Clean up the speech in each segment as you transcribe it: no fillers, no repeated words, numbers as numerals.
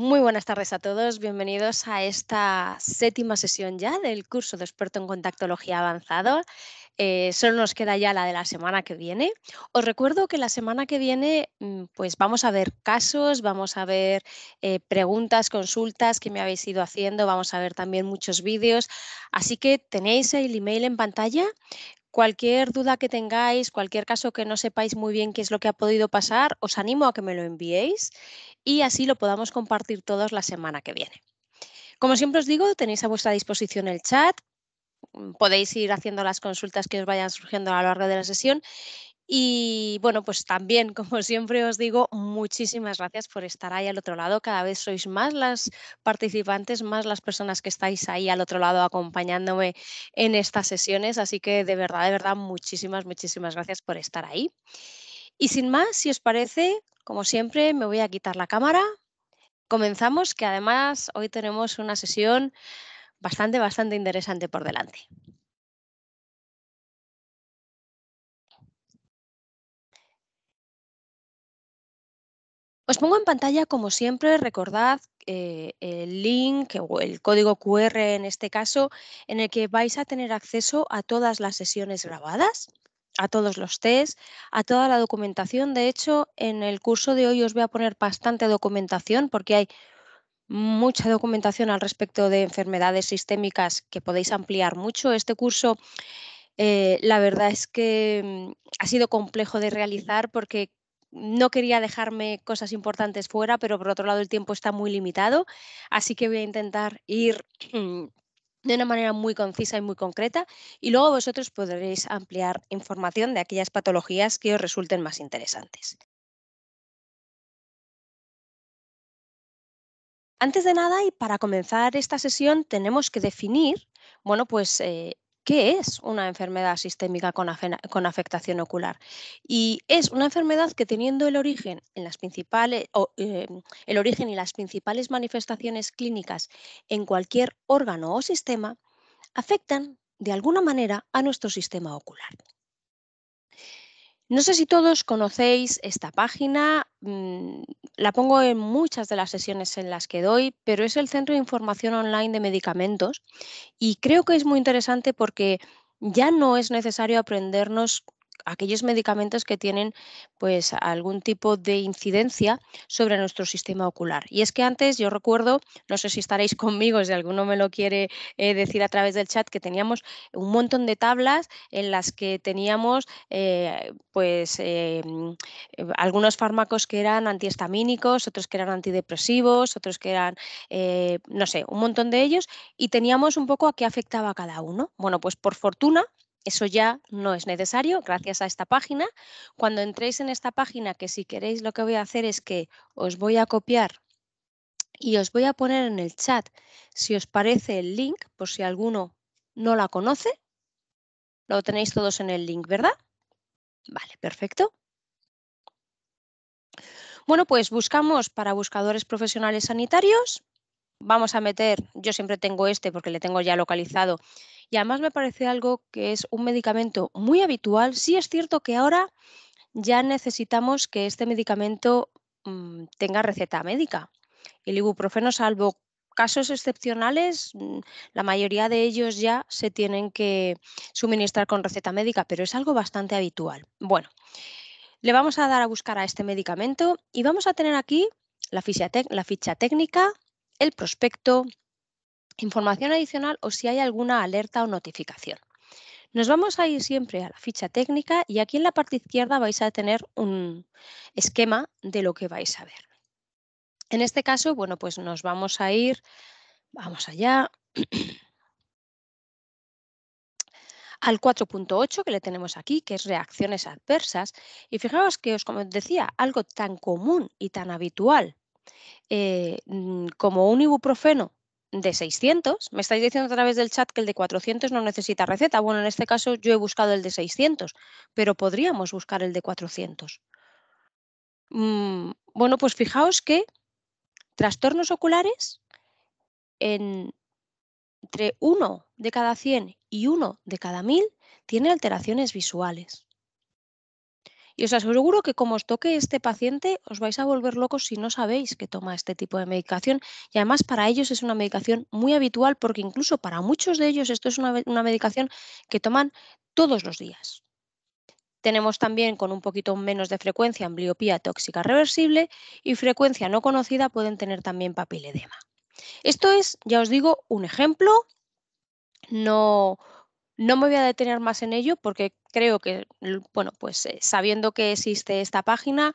Muy buenas tardes a todos, bienvenidos a esta séptima sesión ya del curso de experto en contactología avanzado. Solo nos queda ya la de la semana que viene. Os recuerdo que la semana que viene pues vamos a ver casos, vamos a ver preguntas, consultas que me habéis ido haciendo, vamos a ver también muchos vídeos. Así que tenéis el email en pantalla. Cualquier duda que tengáis, cualquier caso que no sepáis muy bien qué es lo que ha podido pasar, os animo a que me lo enviéis y así lo podamos compartir todos la semana que viene. Como siempre os digo, tenéis a vuestra disposición el chat, podéis ir haciendo las consultas que os vayan surgiendo a lo largo de la sesión y bueno, pues también, como siempre os digo, muchísimas gracias por estar ahí al otro lado. Cada vez sois más las participantes, más las personas que estáis ahí al otro lado acompañándome en estas sesiones. Así que de verdad, muchísimas, muchísimas gracias por estar ahí. Y sin más, si os parece, como siempre, me voy a quitar la cámara. Comenzamos, que además hoy tenemos una sesión bastante interesante por delante. Os pongo en pantalla, como siempre, recordad el link o el código QR en este caso, en el que vais a tener acceso a todas las sesiones grabadas, a todos los test, a toda la documentación. De hecho, en el curso de hoy os voy a poner bastante documentación porque hay mucha documentación al respecto de enfermedades sistémicas que podéis ampliar mucho. Este curso, la verdad es que ha sido complejo de realizar porque no quería dejarme cosas importantes fuera, pero por otro lado el tiempo está muy limitado, así que voy a intentar ir de una manera muy concisa y muy concreta y luego vosotros podréis ampliar información de aquellas patologías que os resulten más interesantes. Antes de nada, y para comenzar esta sesión, tenemos que definir, bueno, pues, qué es una enfermedad sistémica con afectación ocular. Y es una enfermedad que teniendo el origen en las principales, el origen y las principales manifestaciones clínicas en cualquier órgano o sistema, afectan de alguna manera a nuestro sistema ocular. No sé si todos conocéis esta página, la pongo en muchas de las sesiones en las que doy, pero es el Centro de Información Online de Medicamentos y creo que es muy interesante porque ya no es necesario aprendernos aquellos medicamentos que tienen pues algún tipo de incidencia sobre nuestro sistema ocular. Y es que antes yo recuerdo, no sé si estaréis conmigo, si alguno me lo quiere decir a través del chat, que teníamos un montón de tablas en las que teníamos algunos fármacos que eran antihistamínicos, otros que eran antidepresivos, otros que eran, no sé, un montón de ellos y teníamos un poco a qué afectaba a cada uno. Bueno, pues por fortuna eso ya no es necesario gracias a esta página. Cuando entréis en esta página, que si queréis lo que voy a hacer es que os voy a copiar y os voy a poner en el chat, si os parece el link, por si alguno no la conoce, lo tenéis todos en el link, ¿verdad? Vale, perfecto. Bueno, pues buscamos para buscadores profesionales sanitarios. Vamos a meter, yo siempre tengo este porque le tengo ya localizado y además me parece algo que es un medicamento muy habitual. Sí es cierto que ahora ya necesitamos que este medicamento tenga receta médica. El ibuprofeno, salvo casos excepcionales, la mayoría de ellos ya se tienen que suministrar con receta médica, pero es algo bastante habitual. Bueno, le vamos a dar a buscar a este medicamento y vamos a tener aquí la ficha técnica, el prospecto, información adicional o si hay alguna alerta o notificación. Nos vamos a ir siempre a la ficha técnica y aquí en la parte izquierda vais a tener un esquema de lo que vais a ver. En este caso, bueno, pues nos vamos a ir, vamos allá, al 4.8 que le tenemos aquí, que es reacciones adversas. Y fijaos que os como decía, algo tan común y tan habitual como un ibuprofeno de 600, me estáis diciendo a través del chat que el de 400 no necesita receta. Bueno, en este caso yo he buscado el de 600, pero podríamos buscar el de 400. Bueno, pues fijaos que trastornos oculares entre uno de cada 100 y uno de cada 1000 tiene alteraciones visuales. Y os aseguro que como os toque este paciente, os vais a volver locos si no sabéis que toma este tipo de medicación. Y además para ellos es una medicación muy habitual porque incluso para muchos de ellos esto es una medicación que toman todos los días. Tenemos también con un poquito menos de frecuencia ambliopía tóxica reversible y frecuencia no conocida pueden tener también papiledema. Esto es, ya os digo, un ejemplo. No, no me voy a detener más en ello porque creo que, bueno, pues sabiendo que existe esta página,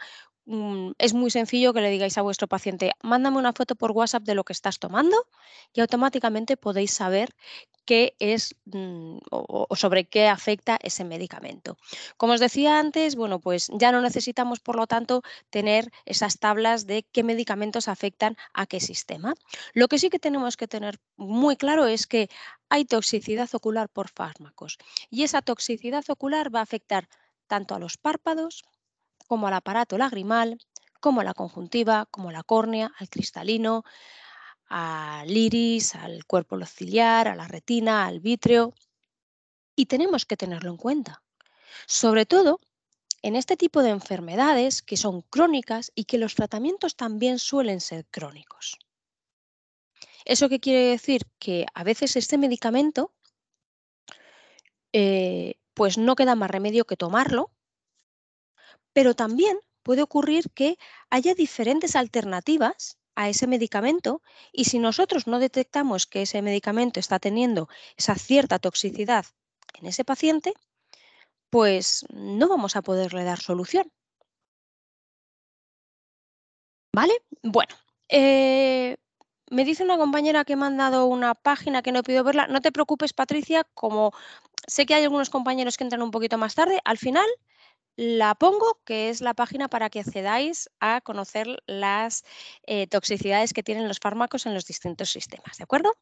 es muy sencillo que le digáis a vuestro paciente, mándame una foto por WhatsApp de lo que estás tomando y automáticamente podéis saber qué es o sobre qué afecta ese medicamento. Como os decía antes, bueno, pues ya no necesitamos, por lo tanto, tener esas tablas de qué medicamentos afectan a qué sistema. Lo que sí que tenemos que tener muy claro es que hay toxicidad ocular por fármacos y esa toxicidad ocular va a afectar tanto a los párpados como al aparato lagrimal, como a la conjuntiva, como a la córnea, al cristalino, al iris, al cuerpo ciliar, a la retina, al vítreo y tenemos que tenerlo en cuenta. Sobre todo en este tipo de enfermedades que son crónicas y que los tratamientos también suelen ser crónicos. ¿Eso qué quiere decir? Que a veces este medicamento pues no queda más remedio que tomarlo, pero también puede ocurrir que haya diferentes alternativas a ese medicamento y si nosotros no detectamos que ese medicamento está teniendo esa cierta toxicidad en ese paciente, pues no vamos a poderle dar solución, ¿vale? Bueno, eh, me dice una compañera que me han dado una página que no he podido verla. No te preocupes, Patricia, como sé que hay algunos compañeros que entran un poquito más tarde, al final la pongo, que es la página para que accedáis a conocer las toxicidades que tienen los fármacos en los distintos sistemas, ¿de acuerdo?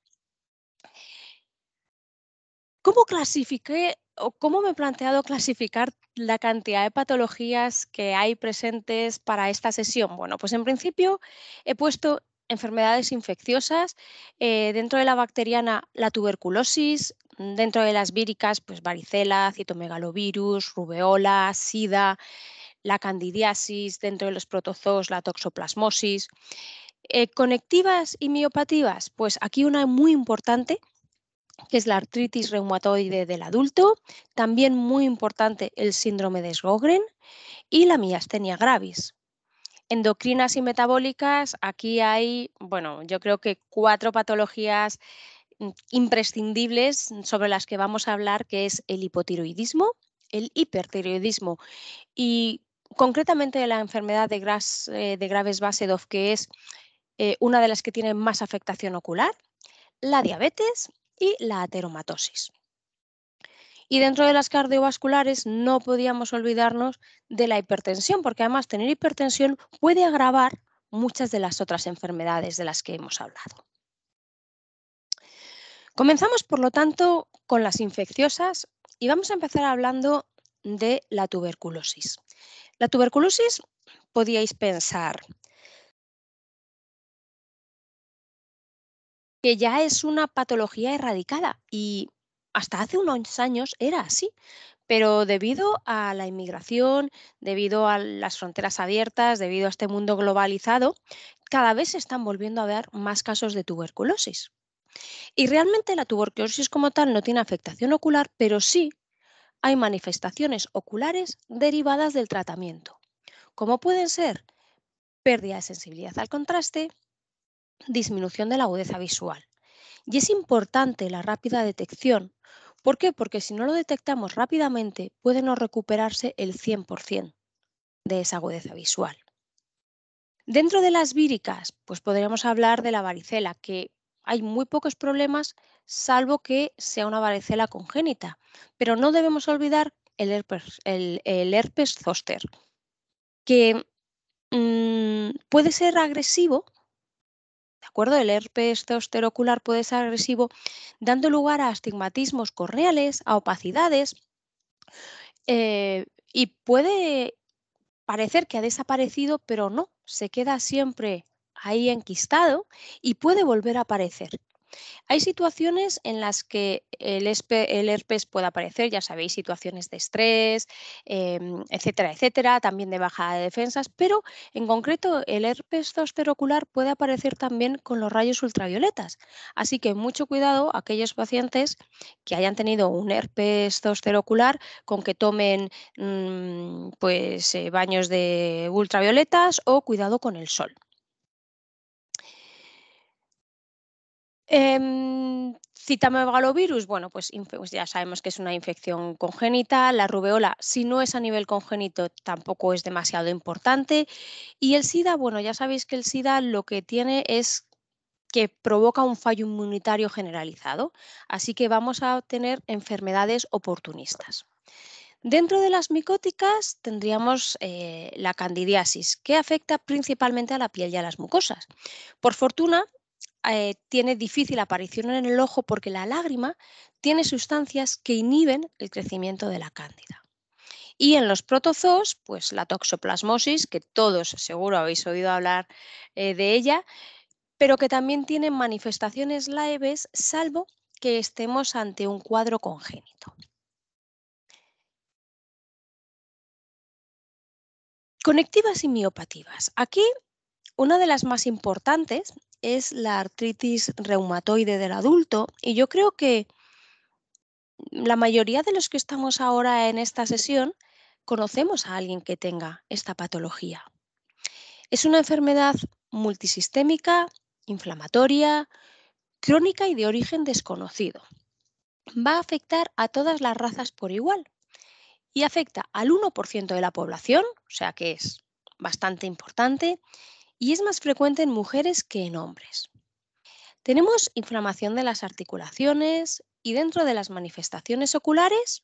¿Cómo clasifiqué o cómo me he planteado clasificar la cantidad de patologías que hay presentes para esta sesión? Bueno, pues en principio he puesto enfermedades infecciosas, dentro de la bacteriana la tuberculosis, dentro de las víricas pues varicela, citomegalovirus, rubeola, sida, la candidiasis, dentro de los protozoos la toxoplasmosis. Conectivas y miopativas, pues aquí una muy importante que es la artritis reumatoide del adulto, también muy importante el síndrome de Sjögren y la miastenia gravis. Endocrinas y metabólicas, aquí hay, bueno, yo creo que 4 patologías imprescindibles sobre las que vamos a hablar, que es el hipotiroidismo, el hipertiroidismo y concretamente la enfermedad de Graves Basedov, que es una de las que tiene más afectación ocular, la diabetes y la ateromatosis. Y dentro de las cardiovasculares no podíamos olvidarnos de la hipertensión, porque además tener hipertensión puede agravar muchas de las otras enfermedades de las que hemos hablado. Comenzamos, por lo tanto, con las infecciosas y vamos a empezar hablando de la tuberculosis. La tuberculosis, podíais pensar que ya es una patología erradicada y hasta hace unos años era así. Pero debido a la inmigración, debido a las fronteras abiertas, debido a este mundo globalizado, cada vez se están volviendo a ver más casos de tuberculosis. Y realmente la tuberculosis como tal no tiene afectación ocular, pero sí hay manifestaciones oculares derivadas del tratamiento, como pueden ser pérdida de sensibilidad al contraste, disminución de la agudeza visual. Y es importante la rápida detección. ¿Por qué? Porque si no lo detectamos rápidamente, puede no recuperarse el 100% de esa agudeza visual. Dentro de las víricas, pues podríamos hablar de la varicela, que hay muy pocos problemas, salvo que sea una varicela congénita. Pero no debemos olvidar el herpes zóster, que puede ser agresivo. ¿De acuerdo? El herpes zóster ocular puede ser agresivo, dando lugar a astigmatismos corneales, a opacidades, y puede parecer que ha desaparecido, pero no, se queda siempre ahí enquistado y puede volver a aparecer. Hay situaciones en las que el herpes puede aparecer, ya sabéis, situaciones de estrés, etcétera, etcétera, también de bajada de defensas, pero en concreto el herpes zóster ocular puede aparecer también con los rayos ultravioletas. Así que mucho cuidado aquellos pacientes que hayan tenido un herpes zóster ocular con que tomen pues, baños de ultravioletas o cuidado con el sol. Citomegalovirus, bueno, pues ya sabemos que es una infección congénita. La rubeola, si no es a nivel congénito, tampoco es demasiado importante. Y el SIDA, bueno, ya sabéis que el SIDA lo que tiene es que provoca un fallo inmunitario generalizado, así que vamos a tener enfermedades oportunistas. Dentro de las micóticas tendríamos la candidiasis, que afecta principalmente a la piel y a las mucosas. Por fortuna, tiene difícil aparición en el ojo porque la lágrima tiene sustancias que inhiben el crecimiento de la cándida. Y en los protozoos, pues la toxoplasmosis, que todos seguro habéis oído hablar de ella, pero que también tiene manifestaciones leves, salvo que estemos ante un cuadro congénito. Conectivas y miopativas. Aquí una de las más importantes es la artritis reumatoide del adulto y yo creo que la mayoría de los que estamos ahora en esta sesión conocemos a alguien que tenga esta patología. Es una enfermedad multisistémica, inflamatoria, crónica y de origen desconocido. Va a afectar a todas las razas por igual y afecta al 1% de la población, o sea que es bastante importante, y es más frecuente en mujeres que en hombres. Tenemos inflamación de las articulaciones y dentro de las manifestaciones oculares,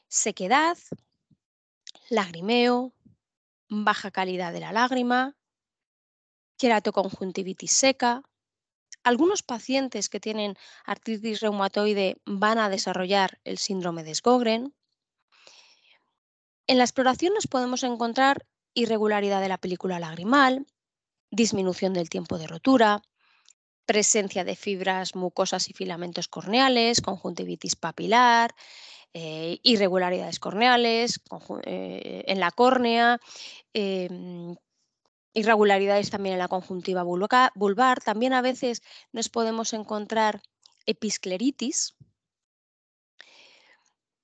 sequedad, lagrimeo, baja calidad de la lágrima, queratoconjuntivitis seca. Algunos pacientes que tienen artritis reumatoide van a desarrollar el síndrome de Sjögren. En la exploración nos podemos encontrar irregularidad de la película lagrimal, disminución del tiempo de rotura, presencia de fibras mucosas y filamentos corneales, conjuntivitis papilar, irregularidades corneales en la córnea, em, irregularidades también en la conjuntiva vulvar. También a veces nos podemos encontrar episcleritis.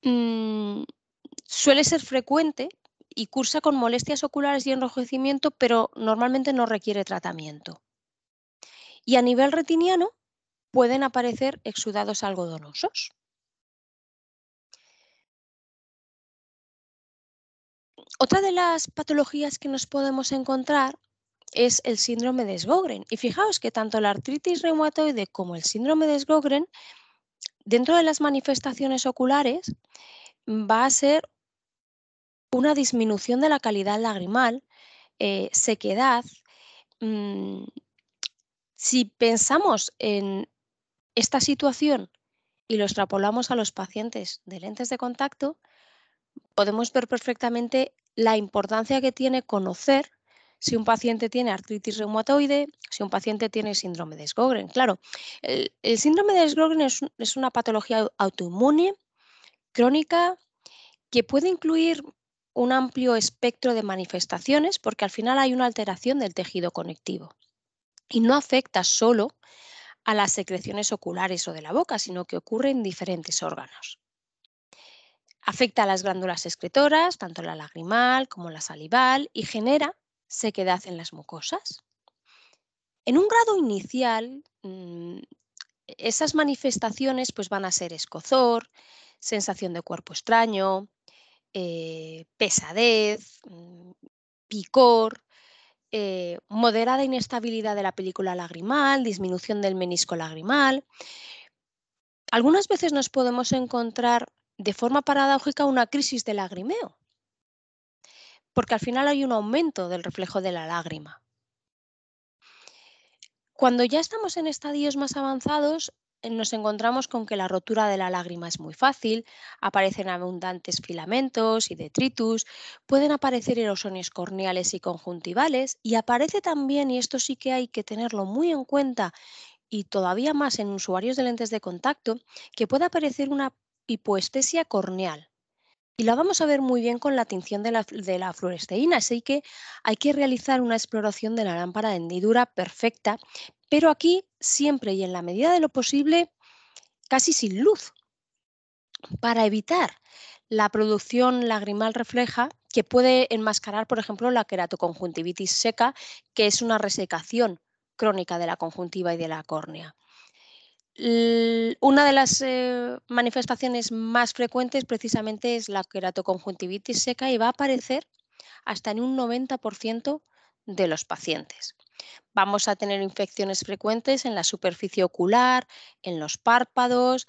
Mm, Suele ser frecuente y cursa con molestias oculares y enrojecimiento, pero normalmente no requiere tratamiento. Y a nivel retiniano pueden aparecer exudados algodonosos. Otra de las patologías que nos podemos encontrar es el síndrome de Sjögren. Y fijaos que tanto la artritis reumatoide como el síndrome de Sjögren, dentro de las manifestaciones oculares, va a ser una disminución de la calidad lagrimal, sequedad. mm, si pensamos en esta situación y lo extrapolamos a los pacientes de lentes de contacto, podemos ver perfectamente la importancia que tiene conocer si un paciente tiene artritis reumatoide, si un paciente tiene síndrome de Sjögren. Claro, el síndrome de Sjögren es una patología autoinmune, crónica, que puede incluir un amplio espectro de manifestaciones porque al final hay una alteración del tejido conectivo y no afecta solo a las secreciones oculares o de la boca, sino que ocurre en diferentes órganos. Afecta a las glándulas excretoras, tanto la lagrimal como la salival, y genera sequedad en las mucosas. En un grado inicial, esas manifestaciones pues, van a ser escozor, sensación de cuerpo extraño, pesadez, picor, moderada inestabilidad de la película lagrimal, disminución del menisco lagrimal. Algunas veces nos podemos encontrar de forma paradójica una crisis de lagrimeo, porque al final hay un aumento del reflejo de la lágrima. Cuando ya estamos en estadios más avanzados, nos encontramos con que la rotura de la lágrima es muy fácil, aparecen abundantes filamentos y detritus, pueden aparecer erosiones corneales y conjuntivales y aparece también, y esto sí que hay que tenerlo muy en cuenta y todavía más en usuarios de lentes de contacto, que puede aparecer una hipoestesia corneal. Y lo vamos a ver muy bien con la tinción de la fluoresceína, así que hay que realizar una exploración de la lámpara de hendidura perfecta, pero aquí siempre y en la medida de lo posible casi sin luz, para evitar la producción lagrimal refleja que puede enmascarar, por ejemplo, la queratoconjuntivitis seca, que es una resecación crónica de la conjuntiva y de la córnea. Una de las manifestaciones más frecuentes precisamente es la queratoconjuntivitis seca y va a aparecer hasta en un 90% de los pacientes. Vamos a tener infecciones frecuentes en la superficie ocular, en los párpados,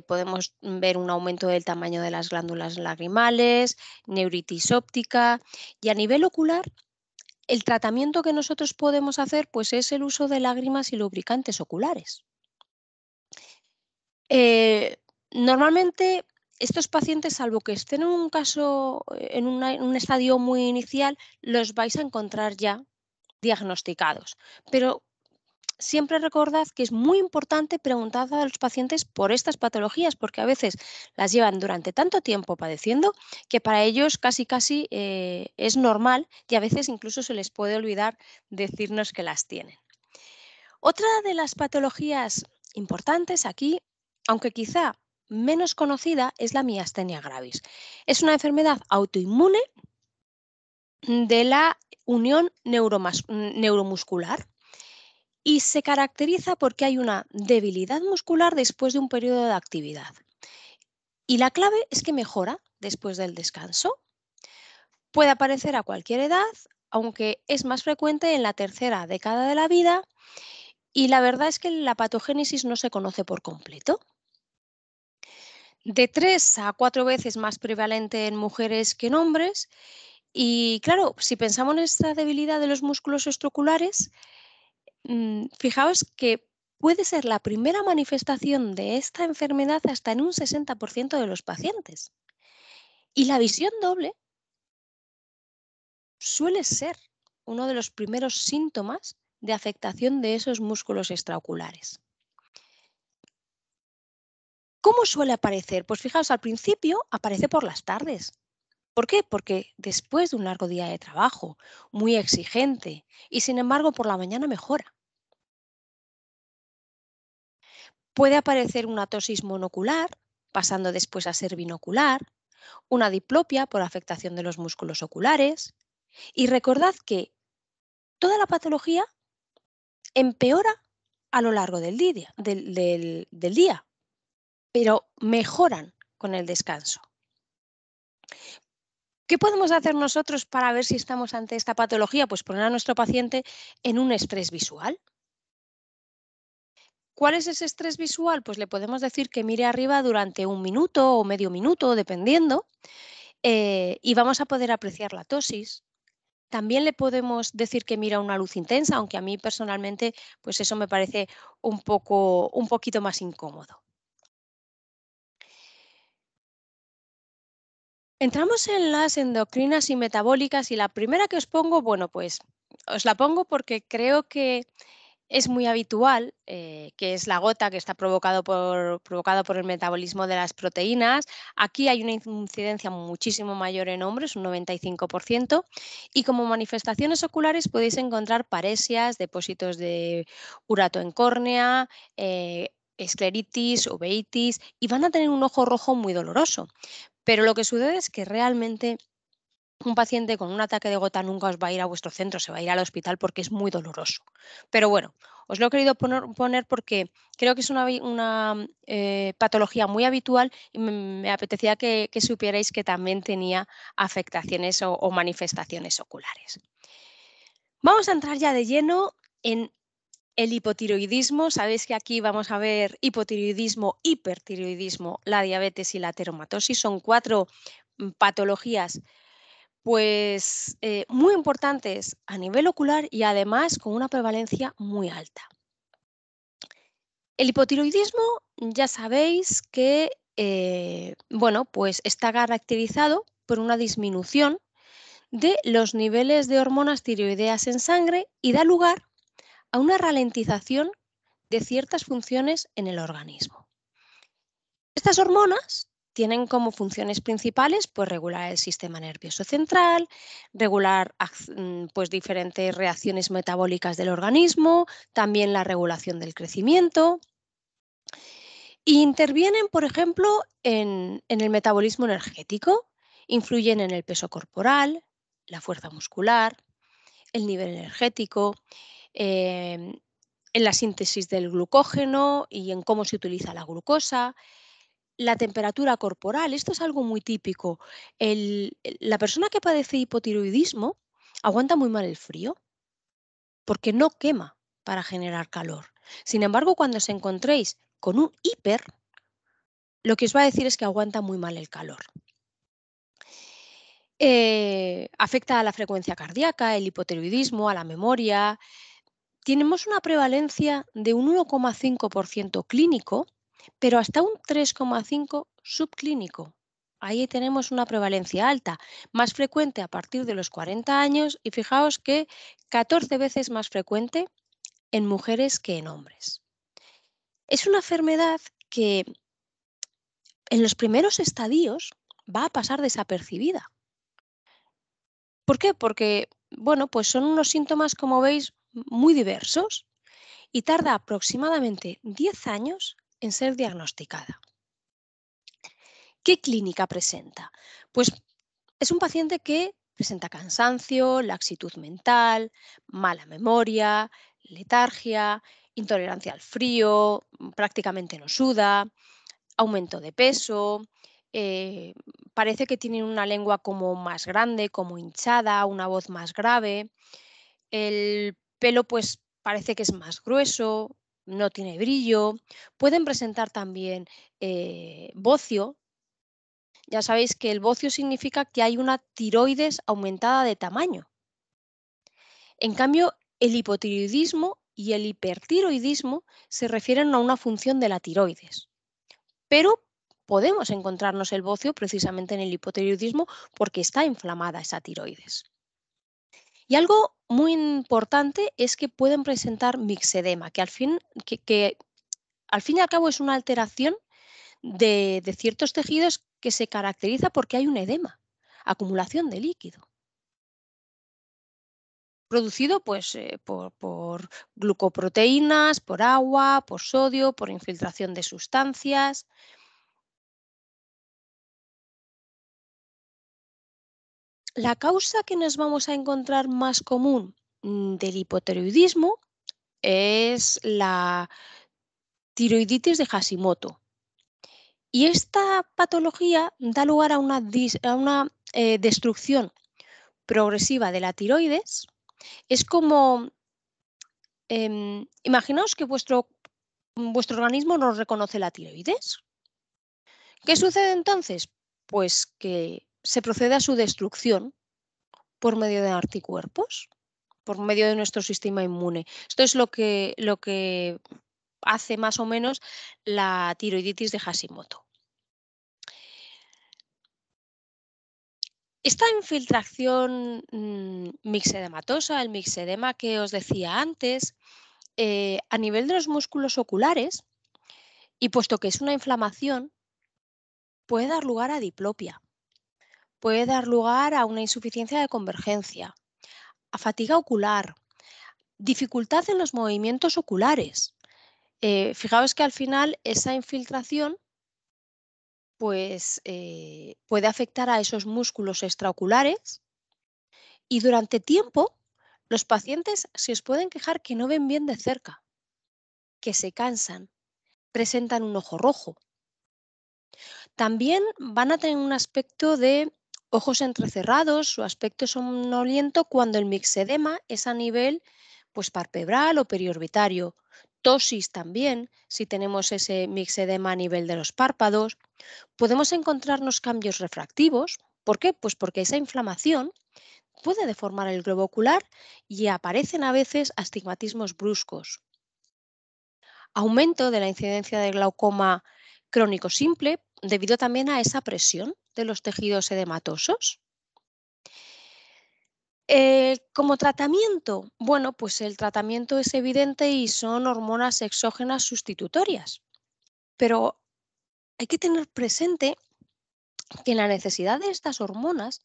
podemos ver un aumento del tamaño de las glándulas lagrimales, neuritis óptica y a nivel ocular el tratamiento que nosotros podemos hacer pues, es el uso de lágrimas y lubricantes oculares. Normalmente estos pacientes, salvo que estén en un caso, en un estadio muy inicial, los vais a encontrar ya diagnosticados. Pero siempre recordad que es muy importante preguntar a los pacientes por estas patologías, porque a veces las llevan durante tanto tiempo padeciendo que para ellos casi es normal y a veces incluso se les puede olvidar decirnos que las tienen. Otra de las patologías importantes aquí, aunque quizá menos conocida, es la miastenia gravis. Es una enfermedad autoinmune de la unión neuromuscular y se caracteriza porque hay una debilidad muscular después de un periodo de actividad. Y la clave es que mejora después del descanso. Puede aparecer a cualquier edad, aunque es más frecuente en la tercera década de la vida y la verdad es que la patogénesis no se conoce por completo. De 3 a 4 veces más prevalente en mujeres que en hombres y claro, si pensamos en esta debilidad de los músculos osteoculares, fijaos que puede ser la primera manifestación de esta enfermedad hasta en un 60% de los pacientes. Y la visión doble suele ser uno de los primeros síntomas de afectación de esos músculos extraoculares. ¿Cómo suele aparecer? Pues fijaos, al principio aparece por las tardes. ¿Por qué? Porque después de un largo día de trabajo, muy exigente, y sin embargo por la mañana mejora. Puede aparecer una tosis monocular, pasando después a ser binocular, una diplopia por afectación de los músculos oculares. Y recordad que toda la patología empeora a lo largo del día, pero mejoran con el descanso. ¿Qué podemos hacer nosotros para ver si estamos ante esta patología? Pues poner a nuestro paciente en un estrés visual. ¿Cuál es ese estrés visual? Pues le podemos decir que mire arriba durante un minuto o medio minuto, dependiendo, y vamos a poder apreciar la tosis. También le podemos decir que mira una luz intensa, aunque a mí personalmente, pues eso me parece un poquito más incómodo. Entramos en las endocrinas y metabólicas y la primera que os pongo, bueno, pues os la pongo porque creo que es muy habitual, que es la gota que está provocado por el metabolismo de las proteínas. Aquí hay una incidencia muchísimo mayor en hombres, un 95%, y como manifestaciones oculares podéis encontrar paresias, depósitos de urato en córnea, escleritis, uveitis, y van a tener un ojo rojo muy doloroso. Pero lo que sucede es que realmente un paciente con un ataque de gota nunca os va a ir a vuestro centro, se va a ir al hospital porque es muy doloroso. Pero bueno, os lo he querido poner porque creo que es una patología muy habitual y me apetecía que supierais que también tenía afectaciones o manifestaciones oculares. Vamos a entrar ya de lleno en el hipotiroidismo. Sabéis que aquí vamos a ver hipotiroidismo, hipertiroidismo, la diabetes y la teromatosis. Son 4 patologías pues muy importantes a nivel ocular y además con una prevalencia muy alta. El hipotiroidismo ya sabéis que bueno, pues está caracterizado por una disminución de los niveles de hormonas tiroideas en sangre y da lugar a una ralentización de ciertas funciones en el organismo. Estas hormonas tienen como funciones principales pues, regular el sistema nervioso central, regular pues, diferentes reacciones metabólicas del organismo, también la regulación del crecimiento. Y intervienen, por ejemplo, en el metabolismo energético, influyen en el peso corporal, la fuerza muscular, el nivel energético, em, en la síntesis del glucógeno y en cómo se utiliza la glucosa, la temperatura corporal. Esto es algo muy típico. La persona que padece hipotiroidismo aguanta muy mal el frío porque no quema para generar calor. Sin embargo, cuando os encontréis con un hiper, lo que os va a decir es que aguanta muy mal el calor. Afecta a la frecuencia cardíaca, el hipotiroidismo, a la memoria. Tenemos una prevalencia de un 1,5% clínico, pero hasta un 3,5% subclínico. Ahí tenemos una prevalencia alta, más frecuente a partir de los 40 años y fijaos que 14 veces más frecuente en mujeres que en hombres. Es una enfermedad que en los primeros estadios va a pasar desapercibida. ¿Por qué? Porque, bueno, pues son unos síntomas, como veis, muy diversos y tarda aproximadamente 10 años en ser diagnosticada. ¿Qué clínica presenta? Pues es un paciente que presenta cansancio, laxitud mental, mala memoria, letargia, intolerancia al frío, prácticamente no suda, aumento de peso, eh, parece que tienen una lengua como más grande, como hinchada, una voz más grave, el pelo pues parece que es más grueso, no tiene brillo, pueden presentar también bocio. Ya sabéis que el bocio significa que hay una tiroides aumentada de tamaño. En cambio, el hipotiroidismo y el hipertiroidismo se refieren a una función de la tiroides. Pero podemos encontrarnos el bocio precisamente en el hipotiroidismo porque está inflamada esa tiroides. Y algo muy importante es que pueden presentar mixedema, que al fin y al cabo es una alteración de ciertos tejidos que se caracteriza porque hay un edema, acumulación de líquido, producido pues, por glucoproteínas, por agua, por sodio, por infiltración de sustancias. La causa que nos vamos a encontrar más común del hipotiroidismo es la tiroiditis de Hashimoto. Y esta patología da lugar a una destrucción progresiva de la tiroides. Es como, imaginaos que vuestro organismo no reconoce la tiroides. ¿Qué sucede entonces? Pues que se procede a su destrucción por medio de anticuerpos, por medio de nuestro sistema inmune. Esto es lo que hace más o menos la tiroiditis de Hashimoto. Esta infiltración mixedematosa, el mixedema que os decía antes, a nivel de los músculos oculares, y puesto que es una inflamación, puede dar lugar a diplopia, puede dar lugar a una insuficiencia de convergencia, a fatiga ocular, dificultad en los movimientos oculares. Fijaos que al final esa infiltración pues, puede afectar a esos músculos extraoculares y durante tiempo los pacientes se os pueden quejar que no ven bien de cerca, que se cansan, presentan un ojo rojo. También van a tener un aspecto de ojos entrecerrados, su aspecto somnoliento cuando el mixedema es a nivel pues palpebral o periorbitario. Tosis también, si tenemos ese mixedema a nivel de los párpados. Podemos encontrarnos cambios refractivos. ¿Por qué? Pues porque esa inflamación puede deformar el globo ocular y aparecen a veces astigmatismos bruscos. Aumento de la incidencia de glaucoma crónico simple debido también a esa presión de los tejidos edematosos. Como tratamiento, bueno, pues el tratamiento es evidente y son hormonas exógenas sustitutorias, pero hay que tener presente que la necesidad de estas hormonas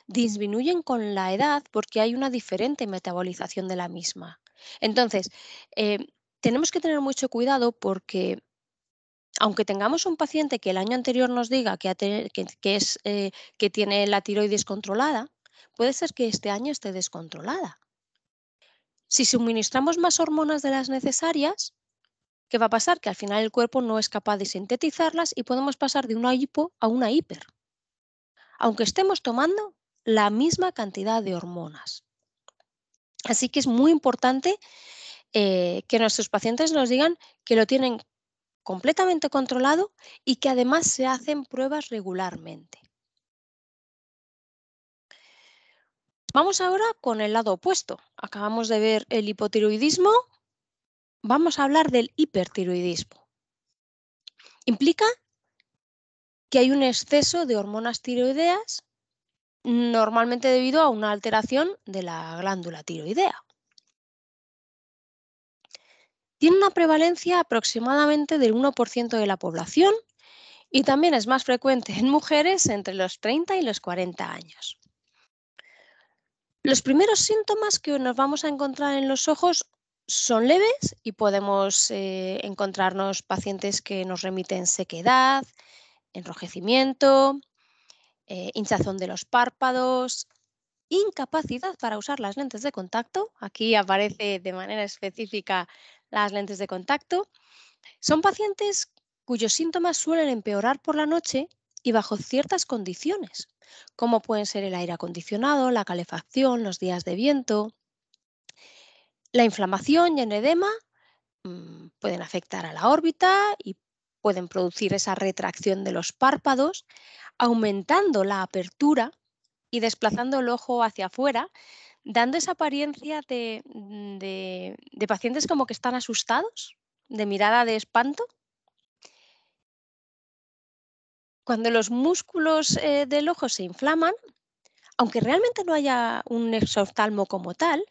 disminuyen con la edad porque hay una diferente metabolización de la misma. Entonces, eh, tenemos que tener mucho cuidado porque aunque tengamos un paciente que el año anterior nos diga que tiene la tiroides controlada, puede ser que este año esté descontrolada. Si suministramos más hormonas de las necesarias, ¿qué va a pasar? Que al final el cuerpo no es capaz de sintetizarlas y podemos pasar de una hipo a una hiper, aunque estemos tomando la misma cantidad de hormonas. Así que es muy importante que nuestros pacientes nos digan que lo tienen completamente controlado y que además se hacen pruebas regularmente. Vamos ahora con el lado opuesto. Acabamos de ver el hipotiroidismo, vamos a hablar del hipertiroidismo. Implica que hay un exceso de hormonas tiroideas, normalmente debido a una alteración de la glándula tiroidea. Tiene una prevalencia aproximadamente del 1% de la población y también es más frecuente en mujeres entre los 30 y los 40 años. Los primeros síntomas que nos vamos a encontrar en los ojos son leves y podemos encontrarnos pacientes que nos remiten sequedad, enrojecimiento, hinchazón de los párpados, incapacidad para usar las lentes de contacto. Aquí aparece de manera específica las lentes de contacto. Son pacientes cuyos síntomas suelen empeorar por la noche y bajo ciertas condiciones, como pueden ser el aire acondicionado, la calefacción, los días de viento. La inflamación y el edema pueden afectar a la órbita y pueden producir esa retracción de los párpados, aumentando la apertura y desplazando el ojo hacia afuera, dando esa apariencia de pacientes como que están asustados, de mirada de espanto. Cuando los músculos del ojo se inflaman, aunque realmente no haya un exoftalmo como tal,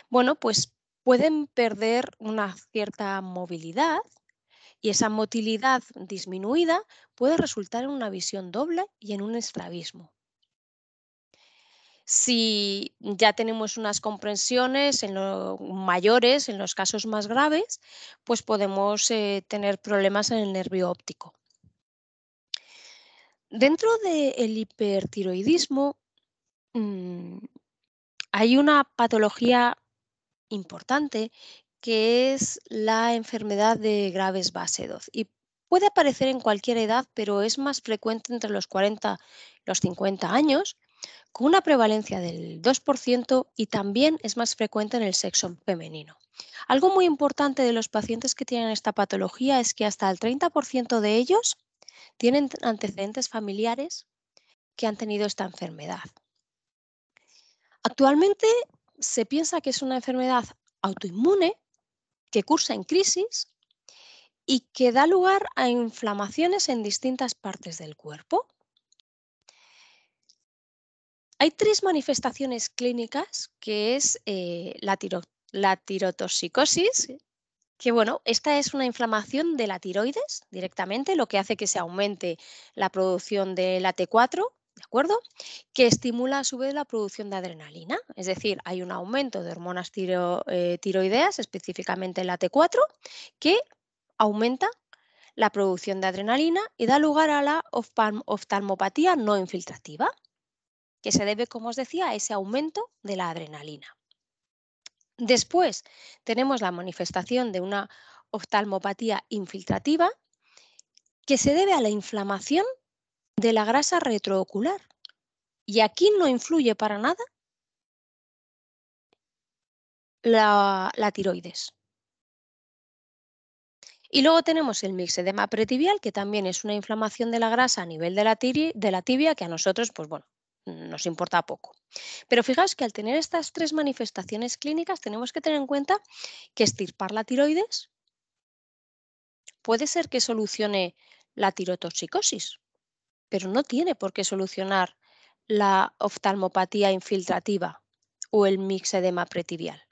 bueno, pues pueden perder una cierta movilidad y esa motilidad disminuida puede resultar en una visión doble y en un estrabismo. Si ya tenemos unas comprensiones mayores, en los casos más graves, pues podemos tener problemas en el nervio óptico. Dentro del hipertiroidismo mm, hay una patología importante que es la enfermedad de Graves Basedow y puede aparecer en cualquier edad, pero es más frecuente entre los 40 y los 50 años, con una prevalencia del 2% y también es más frecuente en el sexo femenino. Algo muy importante de los pacientes que tienen esta patología es que hasta el 30% de ellos tienen antecedentes familiares que han tenido esta enfermedad. Actualmente se piensa que es una enfermedad autoinmune que cursa en crisis y que da lugar a inflamaciones en distintas partes del cuerpo. Hay tres manifestaciones clínicas, que es la tirotoxicosis, que bueno, esta es una inflamación de la tiroides directamente, lo que hace que se aumente la producción de la T4, ¿de acuerdo? Que estimula a su vez la producción de adrenalina, es decir, hay un aumento de hormonas tiroideas, específicamente la T4, que aumenta la producción de adrenalina y da lugar a la oftalmopatía no infiltrativa, que se debe, como os decía, a ese aumento de la adrenalina. Después tenemos la manifestación de una oftalmopatía infiltrativa que se debe a la inflamación de la grasa retroocular. Y aquí no influye para nada la tiroides. Y luego tenemos el mixedema pretibial, que también es una inflamación de la grasa a nivel de la tibia, que a nosotros, pues bueno, nos importa poco. Pero fijaos que al tener estas tres manifestaciones clínicas, tenemos que tener en cuenta que extirpar la tiroides puede ser que solucione la tirotoxicosis, pero no tiene por qué solucionar la oftalmopatía infiltrativa. o el mixedema pretibial.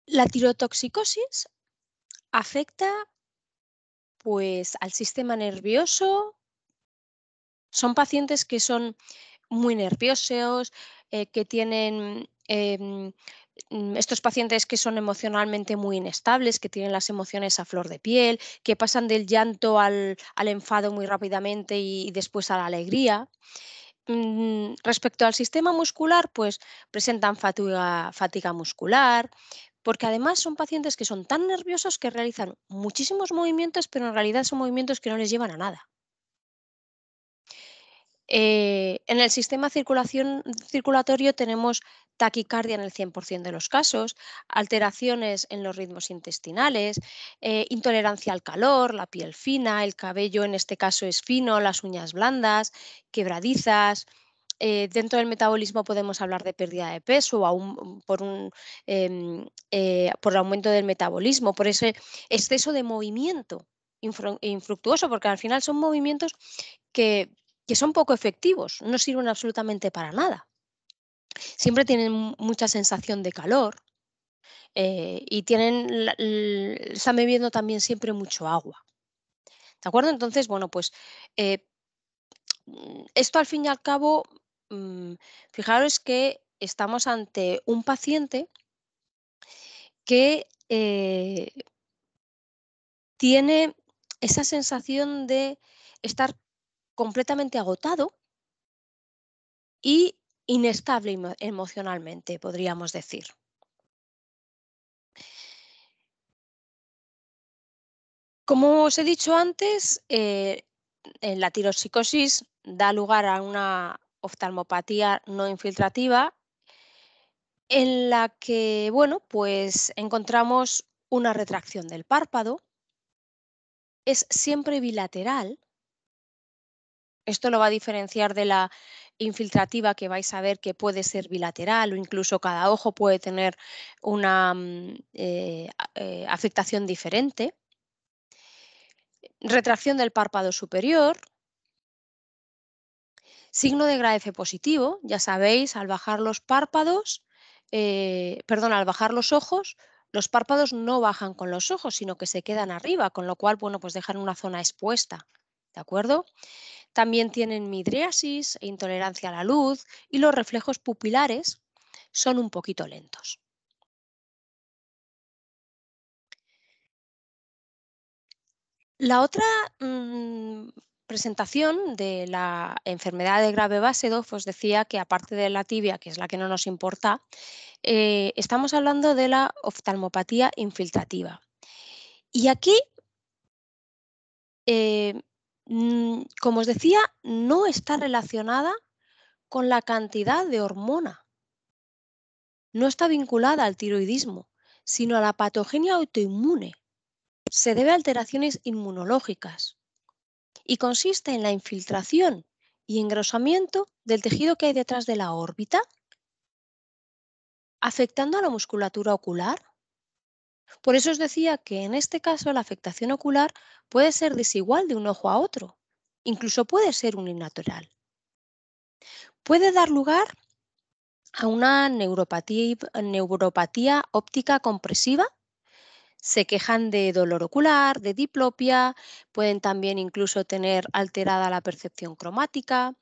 La tirotoxicosis afecta pues al sistema nervioso. Son pacientes que son muy nerviosos, que tienen estos pacientes que son emocionalmente muy inestables, que tienen las emociones a flor de piel, que pasan del llanto al enfado muy rápidamente y después a la alegría. Respecto al sistema muscular, pues presentan fatiga muscular, porque además son pacientes que son tan nerviosos que realizan muchísimos movimientos, pero en realidad son movimientos que no les llevan a nada. En el sistema circulatorio tenemos taquicardia en el 100% de los casos, alteraciones en los ritmos intestinales, intolerancia al calor, la piel fina, el cabello en este caso es fino, las uñas blandas, quebradizas. Dentro del metabolismo podemos hablar de pérdida de peso o aún por el aumento del metabolismo, por ese exceso de movimiento infructuoso, porque al final son movimientos que son poco efectivos, no sirven absolutamente para nada. Siempre tienen mucha sensación de calor, y están bebiendo también siempre mucho agua, ¿de acuerdo? Entonces, bueno, pues, eh, esto al fin y al cabo, mm, fijaros que estamos ante un paciente que, tiene esa sensación de estar completamente agotado y inestable emocionalmente, podríamos decir. Como os he dicho antes, la tiroxicosis da lugar a una oftalmopatía no infiltrativa en la que, bueno, pues encontramos una retracción del párpado, es siempre bilateral. Esto lo va a diferenciar de la infiltrativa, que vais a ver que puede ser bilateral o incluso cada ojo puede tener una afectación diferente. Retracción del párpado superior, signo de Graafe positivo, ya sabéis, al bajar los párpados, perdón, al bajar los ojos, los párpados no bajan con los ojos, sino que se quedan arriba, con lo cual, bueno, pues dejan una zona expuesta, ¿de acuerdo? También tienen midriasis e intolerancia a la luz y los reflejos pupilares son un poquito lentos. La otra presentación de la enfermedad de grave Basedow, os decía que aparte de la tibia, que es la que no nos importa, estamos hablando de la oftalmopatía infiltrativa. Y aquí, eh, como os decía, no está relacionada con la cantidad de hormona, no está vinculada al tiroidismo, sino a la patogenia autoinmune. Se debe a alteraciones inmunológicas y consiste en la infiltración y engrosamiento del tejido que hay detrás de la órbita, afectando a la musculatura ocular. Por eso os decía que en este caso la afectación ocular puede ser desigual de un ojo a otro, incluso puede ser unilateral. Puede dar lugar a una neuropatía óptica compresiva. Se quejan de dolor ocular, de diplopia, pueden también incluso tener alterada la percepción cromática,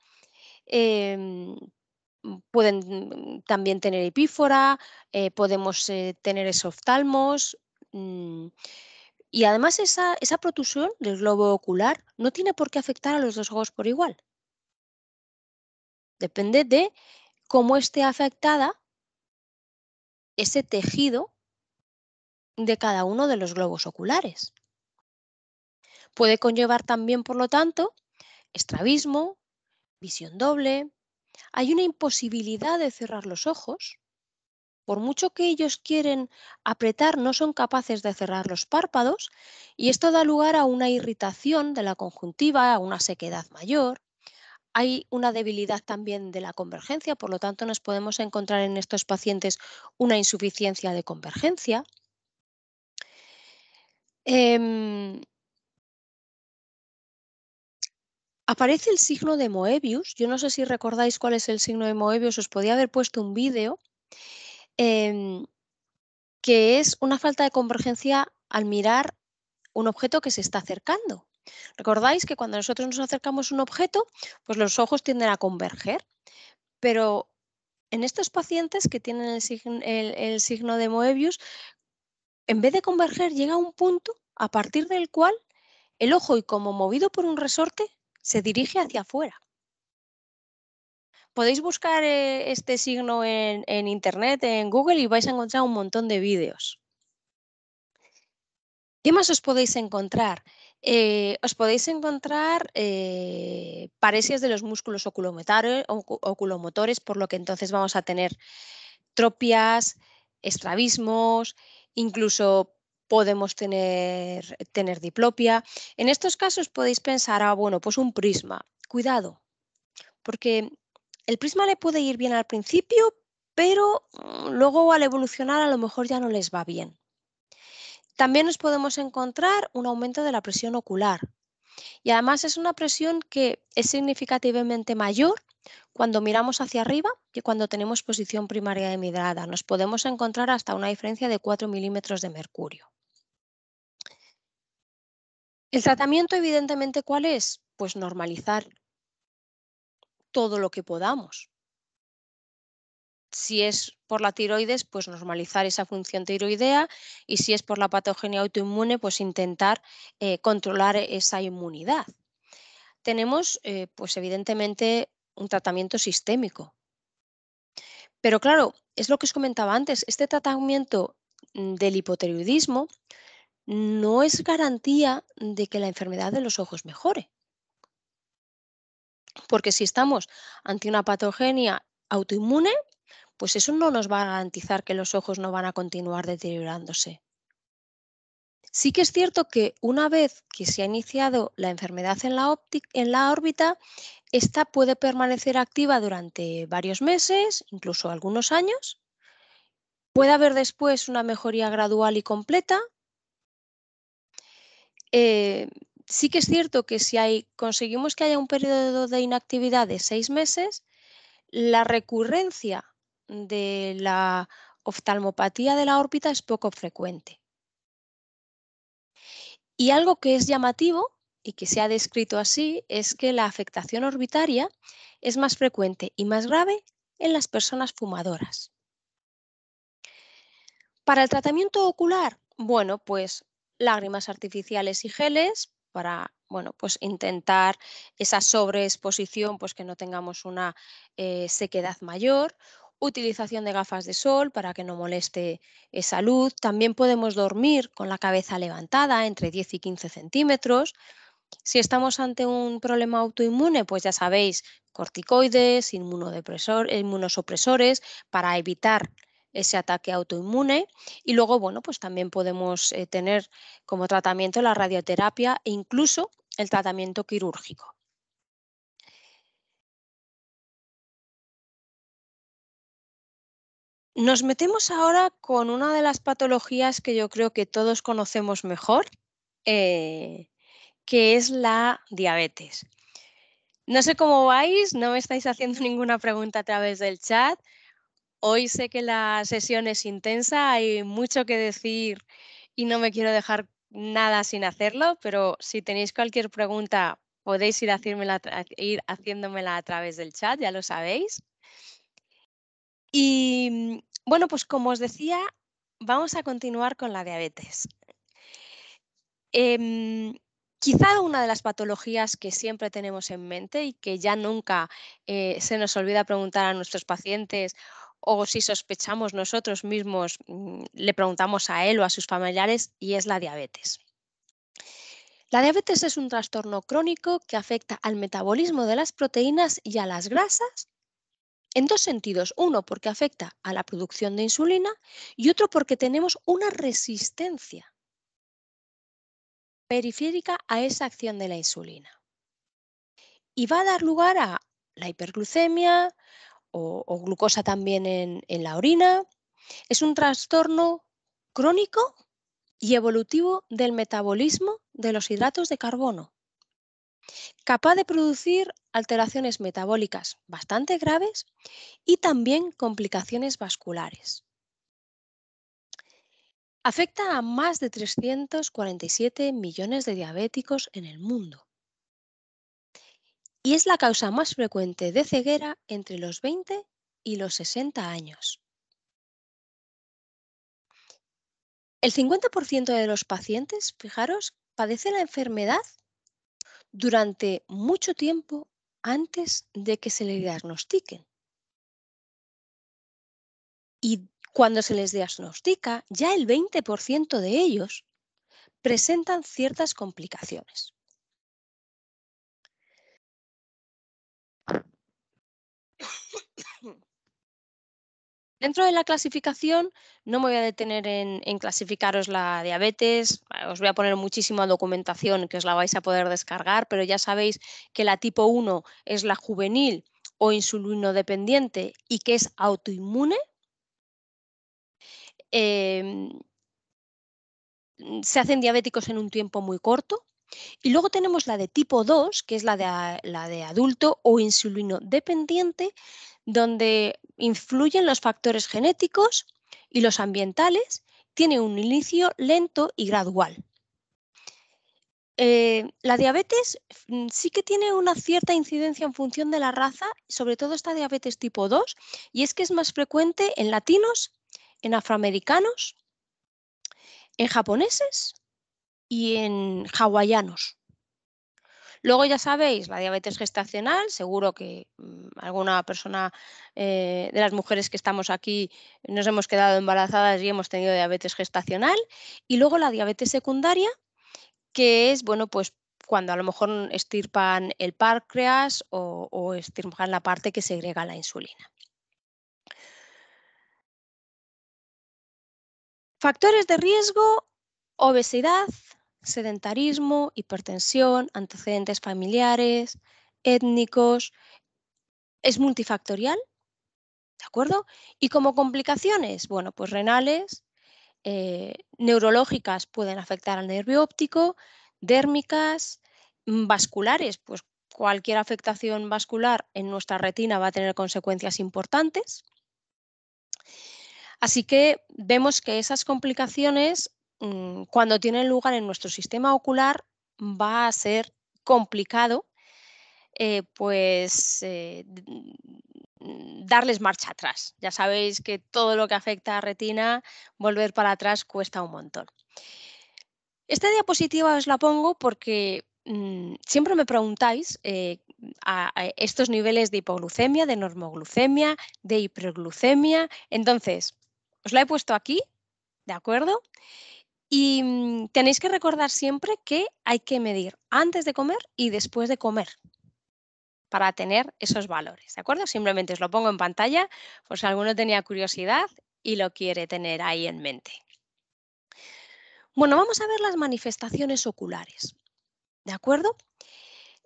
em, pueden también tener epífora, podemos tener esoftalmos. mm, y además esa protusión del globo ocular no tiene por qué afectar a los dos ojos por igual. Depende de cómo esté afectada ese tejido de cada uno de los globos oculares. Puede conllevar también, por lo tanto, estrabismo, visión doble. Hay una imposibilidad de cerrar los ojos. Por mucho que ellos quieren apretar, no son capaces de cerrar los párpados y esto da lugar a una irritación de la conjuntiva, a una sequedad mayor. Hay una debilidad también de la convergencia, por lo tanto nos podemos encontrar en estos pacientes una insuficiencia de convergencia. Em, Aparece el signo de Moebius. Yo no sé si recordáis cuál es el signo de Moebius, os podía haber puesto un vídeo, em, que es una falta de convergencia al mirar un objeto que se está acercando. ¿Recordáis que cuando nosotros nos acercamos a un objeto, pues los ojos tienden a converger? Pero en estos pacientes que tienen el signo de Moebius, en vez de converger, llega a un punto a partir del cual el ojo, y como movido por un resorte, se dirige hacia afuera. Podéis buscar este signo en Internet, en Google, y vais a encontrar un montón de vídeos. ¿Qué más os podéis encontrar? Os podéis encontrar paresias de los músculos oculomotores, por lo que entonces vamos a tener tropias, estrabismos, incluso podemos tener diplopia. En estos casos podéis pensar, bueno, pues un prisma. Cuidado, porque el prisma le puede ir bien al principio, pero luego al evolucionar a lo mejor ya no les va bien. También nos podemos encontrar un aumento de la presión ocular, y además es una presión que es significativamente mayor cuando miramos hacia arriba que cuando tenemos posición primaria de mirada. Nos podemos encontrar hasta una diferencia de 4 milímetros de mercurio. El tratamiento, evidentemente, ¿cuál es? Pues normalizar todo lo que podamos. Si es por la tiroides, pues normalizar esa función tiroidea, y si es por la patogenia autoinmune, pues intentar controlar esa inmunidad. Tenemos, pues evidentemente, un tratamiento sistémico. Pero claro, es lo que os comentaba antes, este tratamiento del hipotiroidismo no es garantía de que la enfermedad de los ojos mejore, porque si estamos ante una patogenia autoinmune, pues eso no nos va a garantizar que los ojos no van a continuar deteriorándose. Sí que es cierto que una vez que se ha iniciado la enfermedad en la órbita, esta puede permanecer activa durante varios meses, incluso algunos años. Puede haber después una mejoría gradual y completa. Eh, sí que es cierto que si conseguimos que haya un periodo de inactividad de 6 meses, la recurrencia de la oftalmopatía de la órbita es poco frecuente. Y algo que es llamativo y que se ha descrito así es que la afectación orbitaria es más frecuente y más grave en las personas fumadoras. Para el tratamiento ocular, bueno, pues lágrimas artificiales y geles para, bueno, pues intentar esa sobreexposición, pues que no tengamos una sequedad mayor. Utilización de gafas de sol para que no moleste esa luz. También podemos dormir con la cabeza levantada entre 10 y 15 centímetros. Si estamos ante un problema autoinmune, pues ya sabéis, corticoides, inmunosupresores para evitar ese ataque autoinmune. Y luego, bueno, pues también podemos tener como tratamiento la radioterapia e incluso el tratamiento quirúrgico. Nos metemos ahora con una de las patologías que yo creo que todos conocemos mejor, eh, que es la diabetes. No sé cómo vais, no me estáis haciendo ninguna pregunta a través del chat. Hoy sé que la sesión es intensa, hay mucho que decir y no me quiero dejar nada sin hacerlo, pero si tenéis cualquier pregunta podéis ir haciéndomela a través del chat, ya lo sabéis. Y bueno, pues como os decía, vamos a continuar con la diabetes. Em, Quizá una de las patologías que siempre tenemos en mente y que ya nunca se nos olvida preguntar a nuestros pacientes, o si sospechamos nosotros mismos, le preguntamos a él o a sus familiares, y es la diabetes. La diabetes es un trastorno crónico que afecta al metabolismo de las proteínas y a las grasas en dos sentidos. Uno, porque afecta a la producción de insulina, y otro porque tenemos una resistencia periférica a esa acción de la insulina. Y va a dar lugar a la hiperglucemia o glucosa también en la orina. Es un trastorno crónico y evolutivo del metabolismo de los hidratos de carbono. capaz de producir alteraciones metabólicas bastante graves y también complicaciones vasculares. Afecta a más de 347 millones de diabéticos en el mundo y es la causa más frecuente de ceguera entre los 20 y los 60 años. El 50% de los pacientes, fijaros, padece la enfermedad durante mucho tiempo antes de que se le diagnostiquen. Y cuando se les diagnostica, ya el 20% de ellos presentan ciertas complicaciones. Dentro de la clasificación, no me voy a detener en clasificaros la diabetes, os voy a poner muchísima documentación que os la vais a poder descargar, pero ya sabéis que la tipo 1 es la juvenil o insulinodependiente y que es autoinmune. Em, Se hacen diabéticos en un tiempo muy corto. Y luego tenemos la de tipo 2, que es la de adulto o insulino dependiente, donde influyen los factores genéticos y los ambientales. Tiene un inicio lento y gradual. La diabetes sí que tiene una cierta incidencia en función de la raza, sobre todo esta diabetes tipo 2, y es que es más frecuente en latinos, en afroamericanos, en japoneses y en hawaianos. Luego ya sabéis, la diabetes gestacional, seguro que alguna persona de las mujeres que estamos aquí nos hemos quedado embarazadas y hemos tenido diabetes gestacional. Y luego la diabetes secundaria, que es, bueno, pues cuando a lo mejor extirpan el páncreas o extirpan la parte que segrega la insulina. Factores de riesgo: obesidad, sedentarismo, hipertensión, antecedentes familiares, étnicos. Es multifactorial, ¿de acuerdo? Y como complicaciones, bueno, pues renales, neurológicas pueden afectar al nervio óptico, dérmicas, vasculares, pues cualquier afectación vascular en nuestra retina va a tener consecuencias importantes. Así que vemos que esas complicaciones, cuando tienen lugar en nuestro sistema ocular, va a ser complicado darles marcha atrás. Ya sabéis que todo lo que afecta a retina, volver para atrás cuesta un montón. Esta diapositiva os la pongo porque siempre me preguntáis a estos niveles de hipoglucemia, de normoglucemia, de hiperglucemia. Entonces, os la he puesto aquí, ¿de acuerdo? Y tenéis que recordar siempre que hay que medir antes de comer y después de comer para tener esos valores, ¿de acuerdo? Simplemente os lo pongo en pantalla por si alguno tenía curiosidad y lo quiere tener ahí en mente. Bueno, vamos a ver las manifestaciones oculares, ¿de acuerdo?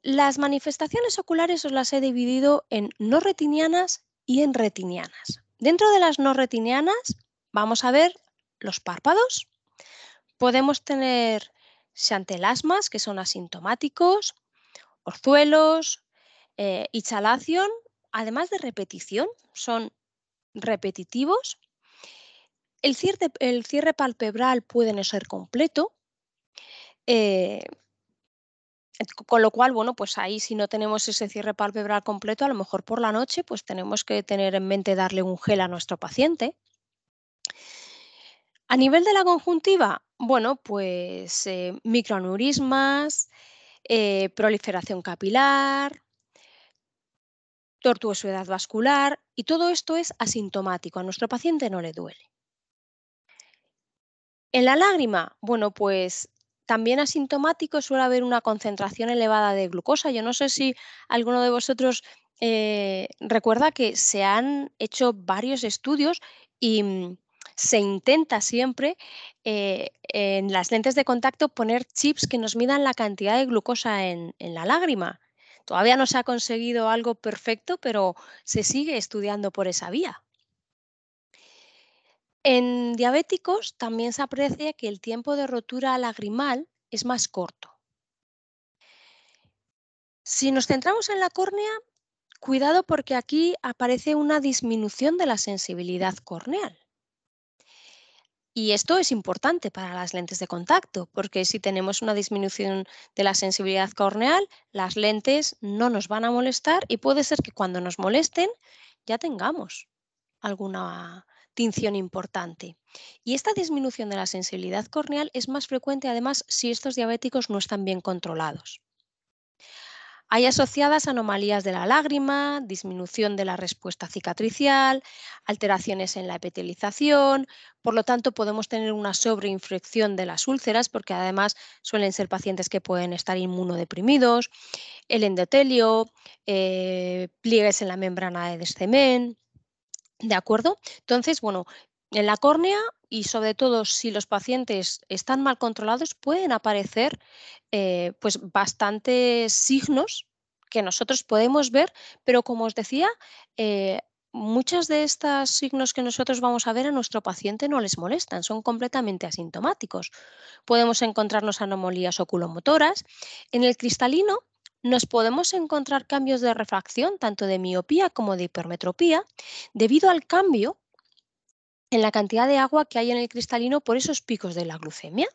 Las manifestaciones oculares os las he dividido en no retinianas y en retinianas. Dentro de las no retinianas vamos a ver los párpados. Podemos tener xantelasmas, que son asintomáticos, orzuelos, inhalación, además de repetición, son repetitivos. El cierre palpebral puede no ser completo, eh, con lo cual, bueno, pues ahí si no tenemos ese cierre palpebral completo, a lo mejor por la noche, pues tenemos que tener en mente darle un gel a nuestro paciente. A nivel de la conjuntiva, bueno, pues microaneurismas, proliferación capilar, tortuosidad vascular, y todo esto es asintomático, a nuestro paciente no le duele. En la lágrima, bueno, pues también asintomático suele haber una concentración elevada de glucosa. Yo no sé si alguno de vosotros recuerda que se han hecho varios estudios y se intenta siempre en las lentes de contacto poner chips que nos midan la cantidad de glucosa en la lágrima. Todavía no se ha conseguido algo perfecto, pero se sigue estudiando por esa vía. En diabéticos también se aprecia que el tiempo de rotura lagrimal es más corto. Si nos centramos en la córnea, cuidado porque aquí aparece una disminución de la sensibilidad corneal. Y esto es importante para las lentes de contacto, porque si tenemos una disminución de la sensibilidad corneal, las lentes no nos van a molestar y puede ser que cuando nos molesten ya tengamos alguna tinción importante. Y esta disminución de la sensibilidad corneal es más frecuente además si estos diabéticos no están bien controlados. Hay asociadas anomalías de la lágrima, disminución de la respuesta cicatricial, alteraciones en la epitelización, por lo tanto podemos tener una sobreinfección de las úlceras porque además suelen ser pacientes que pueden estar inmunodeprimidos, el endotelio, pliegues en la membrana de Descemen. ¿De acuerdo? Entonces, bueno, en la córnea y sobre todo si los pacientes están mal controlados, pueden aparecer pues bastantes signos que nosotros podemos ver, pero como os decía, eh, muchos de estos signos que nosotros vamos a ver a nuestro paciente no les molestan, son completamente asintomáticos. Podemos encontrarnos anomalías oculomotoras. En el cristalino nos podemos encontrar cambios de refracción, tanto de miopía como de hipermetropía, debido al cambio en la cantidad de agua que hay en el cristalino por esos picos de la glucemia.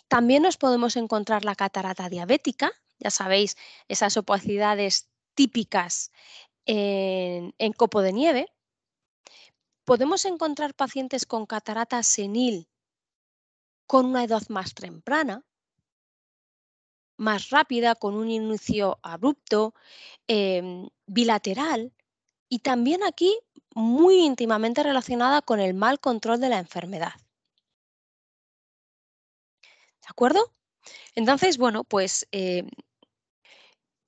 También nos podemos encontrar la catarata diabética, ya sabéis, esas opacidades típicas en copo de nieve. Podemos encontrar pacientes con catarata senil con una edad más temprana, más rápida, con un inicio abrupto, bilateral y también aquí muy íntimamente relacionada con el mal control de la enfermedad. ¿De acuerdo? Entonces, bueno, pues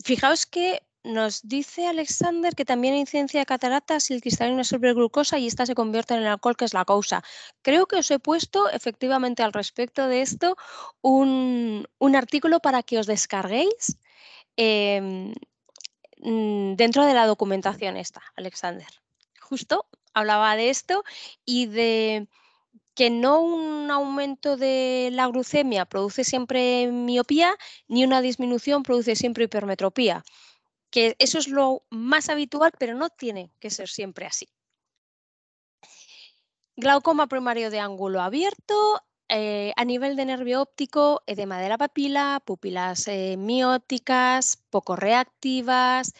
fijaos que nos dice Alexander que también hay incidencia de cataratas si el cristalino es sobreglucosa y esta se convierte en el alcohol, que es la causa. Creo que os he puesto efectivamente al respecto de esto un artículo para que os descarguéis em, dentro de la documentación esta, Alexander. Justo hablaba de esto y de que no un aumento de la glucemia produce siempre miopía, ni una disminución produce siempre hipermetropía, que eso es lo más habitual, pero no tiene que ser siempre así. Glaucoma primario de ángulo abierto, a nivel de nervio óptico, edema de la papila, pupilas mióticas, poco reactivas,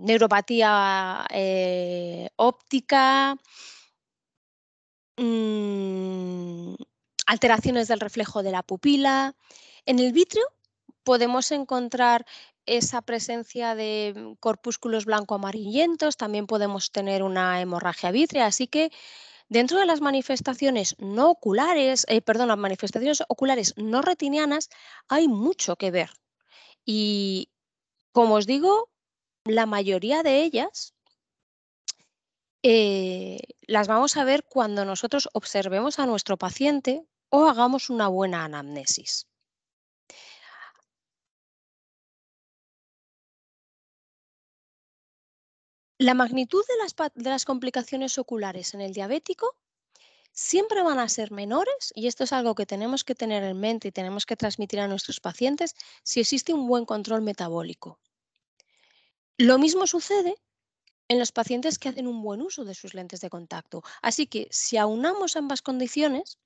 neuropatía óptica, mm, alteraciones del reflejo de la pupila. En el vítreo podemos encontrar esa presencia de corpúsculos blanco-amarillentos, también podemos tener una hemorragia vítrea, así que dentro de las manifestaciones no oculares, perdón, las manifestaciones oculares no retinianas, hay mucho que ver. Y como os digo, la mayoría de ellas las vamos a ver cuando nosotros observemos a nuestro paciente o hagamos una buena anamnesis. La magnitud de las complicaciones oculares en el diabético siempre van a ser menores, y esto es algo que tenemos que tener en mente y tenemos que transmitir a nuestros pacientes si existe un buen control metabólico. Lo mismo sucede en los pacientes que hacen un buen uso de sus lentes de contacto. Así que si aunamos ambas condiciones,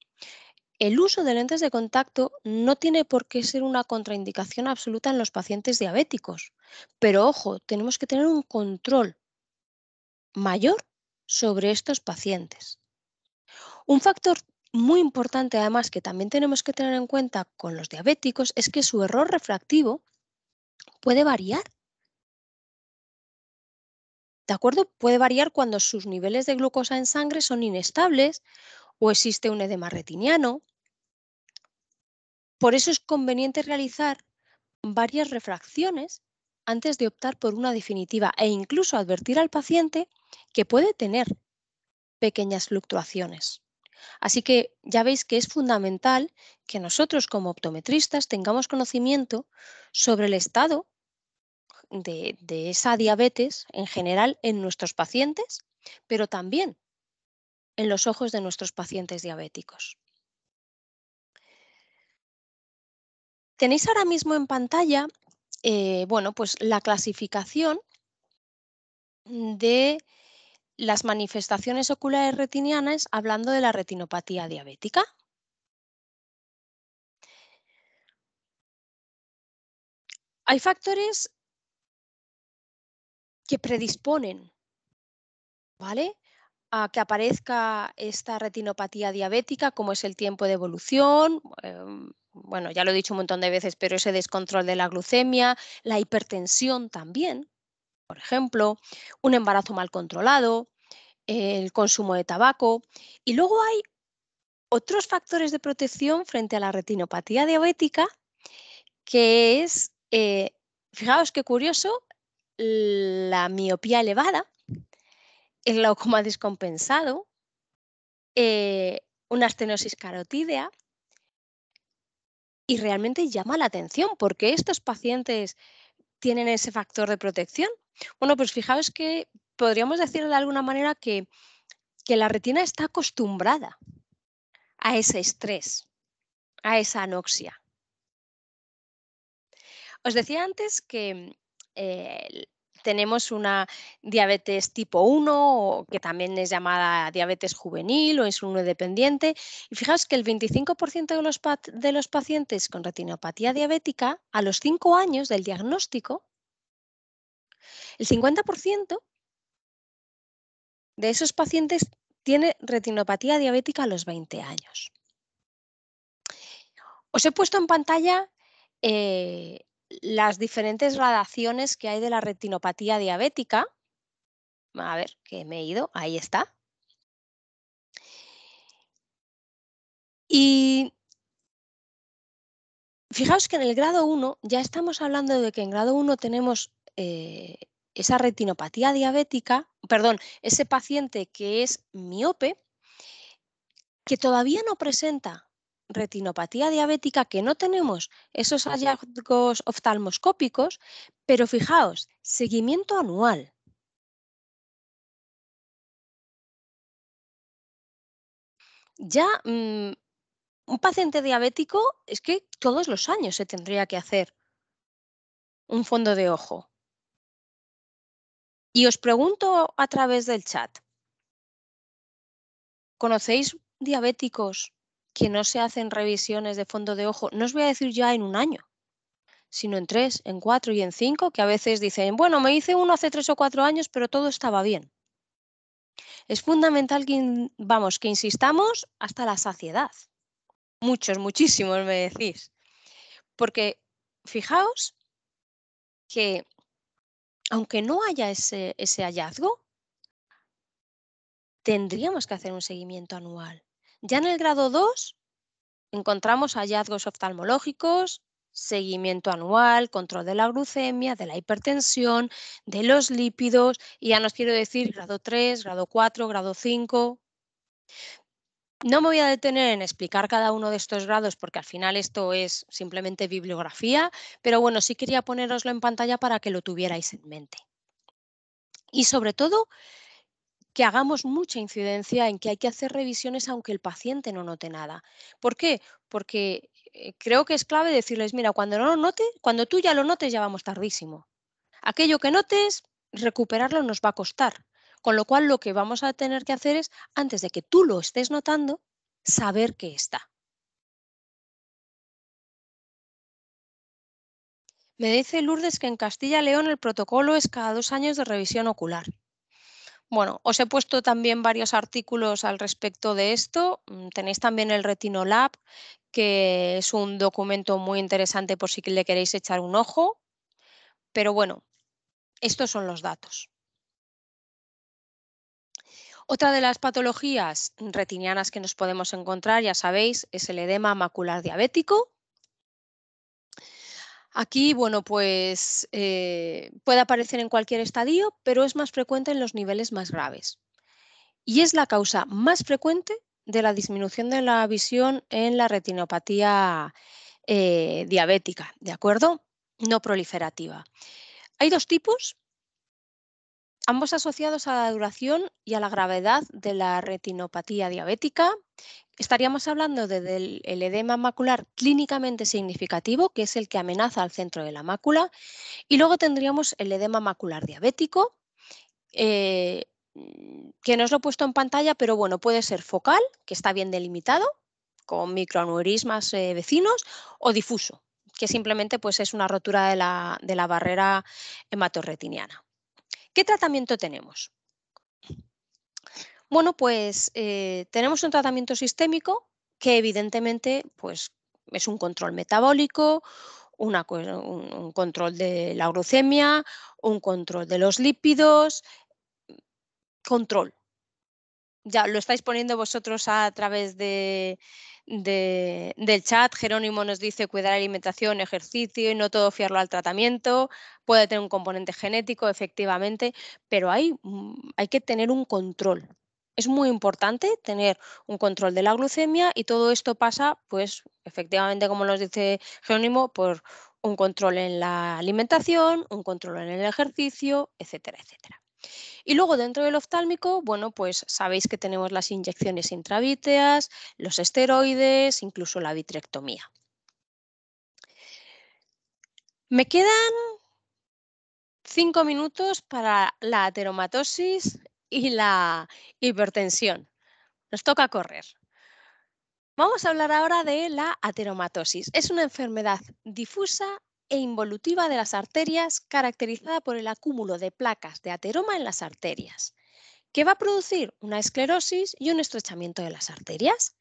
el uso de lentes de contacto no tiene por qué ser una contraindicación absoluta en los pacientes diabéticos. Pero ojo, tenemos que tener un control mayor sobre estos pacientes. Un factor muy importante, además, que también tenemos que tener en cuenta con los diabéticos es que su error refractivo puede variar. ¿De acuerdo? Puede variar cuando sus niveles de glucosa en sangre son inestables o existe un edema retiniano. Por eso es conveniente realizar varias refracciones antes de optar por una definitiva e incluso advertir al paciente que puede tener pequeñas fluctuaciones. Así que ya veis que es fundamental que nosotros como optometristas tengamos conocimiento sobre el estado de esa diabetes en general en nuestros pacientes, pero también en los ojos de nuestros pacientes diabéticos. Tenéis ahora mismo en pantalla, bueno, pues la clasificación de las manifestaciones oculares retinianas hablando de la retinopatía diabética. Hay factores que predisponen, ¿vale?, a que aparezca esta retinopatía diabética, como es el tiempo de evolución, bueno, ya lo he dicho un montón de veces, pero ese descontrol de la glucemia, la hipertensión también, por ejemplo, un embarazo mal controlado, el consumo de tabaco. Y luego hay otros factores de protección frente a la retinopatía diabética, que es, fijaos qué curioso, la miopía elevada, el glaucoma descompensado, una estenosis carotídea, y realmente llama la atención porque estos pacientes tienen ese factor de protección. Bueno, pues fijaos que podríamos decir de alguna manera que la retina está acostumbrada a ese estrés, a esa anoxia. Os decía antes que tenemos una diabetes tipo 1, o que también es llamada diabetes juvenil o insulino dependiente. Y fijaos que el 25% de los pacientes con retinopatía diabética, a los 5 años del diagnóstico, el 50% de esos pacientes tiene retinopatía diabética a los 20 años. Os he puesto en pantalla eh, las diferentes gradaciones que hay de la retinopatía diabética. A ver, que me he ido, ahí está. Y fijaos que en el grado 1 ya estamos hablando de que en grado 1 tenemos esa retinopatía diabética, perdón, ese paciente que es miope, que todavía no presenta retinopatía diabética, que no tenemos esos hallazgos oftalmoscópicos, pero fijaos, seguimiento anual. Ya un paciente diabético es que todos los años se tendría que hacer un fondo de ojo. Y os pregunto a través del chat, ¿conocéis diabéticos que no se hacen revisiones de fondo de ojo? No os voy a decir ya en un año, sino en 3, en 4 y en 5, que a veces dicen, bueno, me hice uno hace 3 o 4 años, pero todo estaba bien. Es fundamental que, vamos, que insistamos hasta la saciedad. Muchos, muchísimos me decís. Porque fijaos que aunque no haya ese hallazgo, tendríamos que hacer un seguimiento anual. Ya en el grado 2 encontramos hallazgos oftalmológicos, seguimiento anual, control de la glucemia, de la hipertensión, de los lípidos, y ya nos quiero decir grado 3, grado 4, grado 5. No me voy a detener en explicar cada uno de estos grados porque al final esto es simplemente bibliografía, pero bueno, sí quería poneroslo en pantalla para que lo tuvierais en mente. Y sobre todo, que hagamos mucha incidencia en que hay que hacer revisiones aunque el paciente no note nada. ¿Por qué? Porque creo que es clave decirles, mira, cuando no lo note, cuando tú ya lo notes ya vamos tardísimo. Aquello que notes, recuperarlo nos va a costar. Con lo cual lo que vamos a tener que hacer es, antes de que tú lo estés notando, saber que está. Me dice Lourdes que en Castilla y León el protocolo es cada 2 años de revisión ocular. Bueno, os he puesto también varios artículos al respecto de esto. Tenéis también el Retinolab, que es un documento muy interesante por si le queréis echar un ojo. Pero bueno, estos son los datos. Otra de las patologías retinianas que nos podemos encontrar, ya sabéis, es el edema macular diabético. Aquí, bueno, pues puede aparecer en cualquier estadio, pero es más frecuente en los niveles más graves. Y es la causa más frecuente de la disminución de la visión en la retinopatía diabética, ¿de acuerdo? No proliferativa. Hay dos tipos, ambos asociados a la duración y a la gravedad de la retinopatía diabética. estaríamos hablando del el edema macular clínicamente significativo, que es el que amenaza al centro de la mácula, y luego tendríamos el edema macular diabético, que no os lo he puesto en pantalla, pero bueno, puede ser focal, que está bien delimitado, con microaneurismas vecinos, o difuso, que simplemente pues, es una rotura de la barrera hematorretiniana. ¿Qué tratamiento tenemos? Bueno, pues tenemos un tratamiento sistémico que evidentemente pues, es un control metabólico, un control de la glucemia, un control de los lípidos, control. Ya lo estáis poniendo vosotros a través del chat. Jerónimo nos dice cuidar alimentación, ejercicio y no todo fiarlo al tratamiento. Puede tener un componente genético, efectivamente, pero hay que tener un control. Es muy importante tener un control de la glucemia y todo esto pasa, pues, efectivamente, como nos dice Jerónimo, por un control en la alimentación, un control en el ejercicio, etcétera, etcétera. Y luego dentro del oftálmico, bueno, pues sabéis que tenemos las inyecciones intravítreas, los esteroides, incluso la vitrectomía. Me quedan 5 minutos para la ateromatosis y la hipertensión. Nos toca correr. Vamos a hablar ahora de la ateromatosis. Es una enfermedad difusa e involutiva de las arterias caracterizada por el acúmulo de placas de ateroma en las arterias, que va a producir una esclerosis y un estrechamiento de las arterias.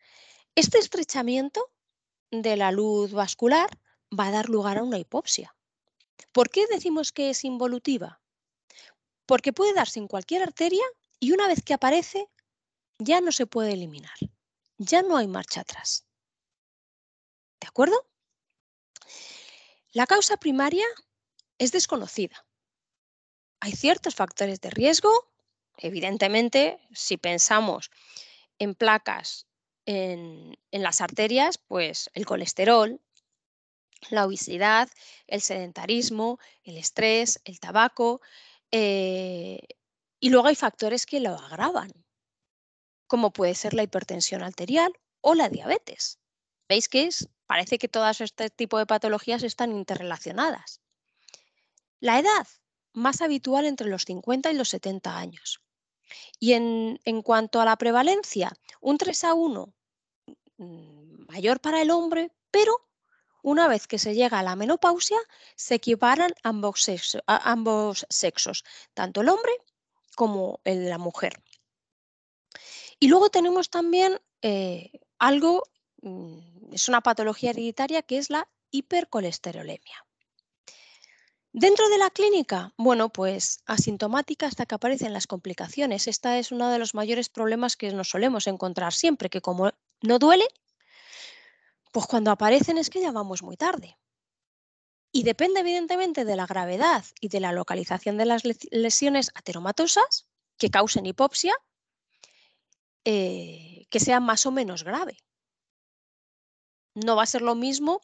Este estrechamiento de la luz vascular va a dar lugar a una hipopsia. ¿Por qué decimos que es involutiva? Porque puede darse en cualquier arteria y una vez que aparece ya no se puede eliminar. Ya no hay marcha atrás. ¿De acuerdo? La causa primaria es desconocida. Hay ciertos factores de riesgo. Evidentemente, si pensamos en placas en las arterias, pues el colesterol, la obesidad, el sedentarismo, el estrés, el tabaco, eh, y luego hay factores que lo agravan, como puede ser la hipertensión arterial o la diabetes. ¿Veis que parece que todas este tipo de patologías están interrelacionadas? La edad, más habitual entre los 50 y los 70 años. Y en cuanto a la prevalencia, un 3:1 mayor para el hombre, pero una vez que se llega a la menopausia, se equiparan ambos sexos, tanto el hombre como la mujer. Y luego tenemos también algo, es una patología hereditaria que es la hipercolesterolemia. Dentro de la clínica, bueno, pues asintomática hasta que aparecen las complicaciones. Esta es uno de los mayores problemas que nos solemos encontrar siempre, que como no duele, pues cuando aparecen es que ya vamos muy tarde. Y depende evidentemente de la gravedad y de la localización de las lesiones ateromatosas que causen hipopsia, que sea más o menos grave. No va a ser lo mismo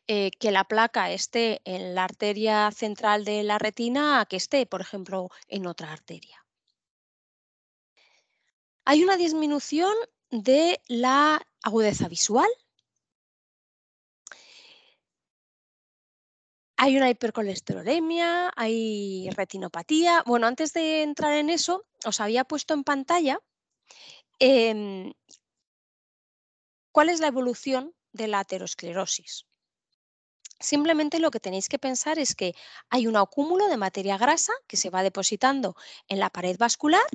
que la placa esté en la arteria central de la retina a que esté, por ejemplo, en otra arteria. Hay una disminución de la agudeza visual, hay una hipercolesterolemia, hay retinopatía. Bueno, antes de entrar en eso, os había puesto en pantalla em, cuál es la evolución de la aterosclerosis. Simplemente lo que tenéis que pensar es que hay un acúmulo de materia grasa que se va depositando en la pared vascular,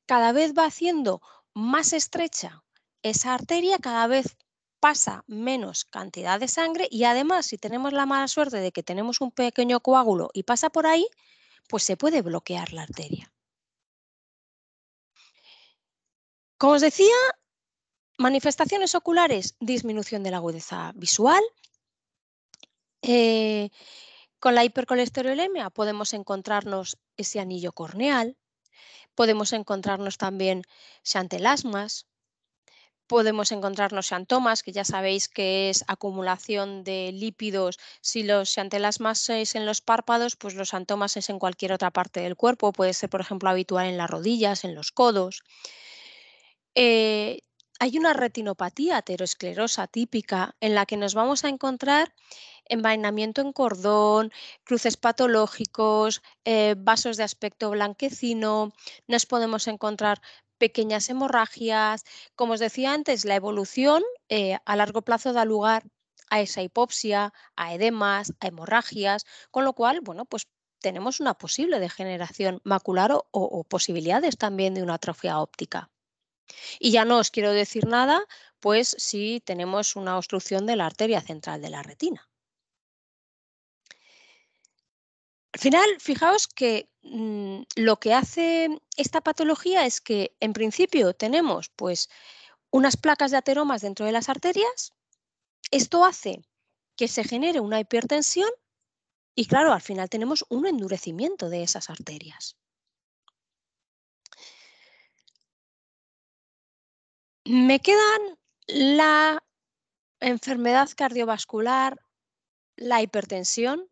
cada vez va haciendo más estrecha esa arteria, cada vez pasa menos cantidad de sangre y además si tenemos la mala suerte de que tenemos un pequeño coágulo y pasa por ahí, pues se puede bloquear la arteria. Como os decía, manifestaciones oculares, disminución de la agudeza visual. eh, Con la hipercolesterolemia podemos encontrarnos ese anillo corneal, podemos encontrarnos también xantelasmas, podemos encontrarnos xantomas, que ya sabéis que es acumulación de lípidos. Si los xantelasmas es en los párpados, pues los xantomas es en cualquier otra parte del cuerpo. Puede ser, por ejemplo, habitual en las rodillas, en los codos. Eh, Hay una retinopatía aterosclerosa típica en la que nos vamos a encontrar envainamiento en cordón, cruces patológicos, vasos de aspecto blanquecino, nos podemos encontrar pequeñas hemorragias. Como os decía antes, la evolución a largo plazo da lugar a esa hipopsia, a edemas, a hemorragias, con lo cual, bueno, pues tenemos una posible degeneración macular o posibilidades también de una atrofia óptica. Y ya no os quiero decir nada, pues si tenemos una obstrucción de la arteria central de la retina. Al final, fijaos que lo que hace esta patología es que en principio tenemos pues unas placas de ateromas dentro de las arterias. Esto hace que se genere una hipertensión y claro, al final tenemos un endurecimiento de esas arterias. Me quedan la enfermedad cardiovascular, la hipertensión.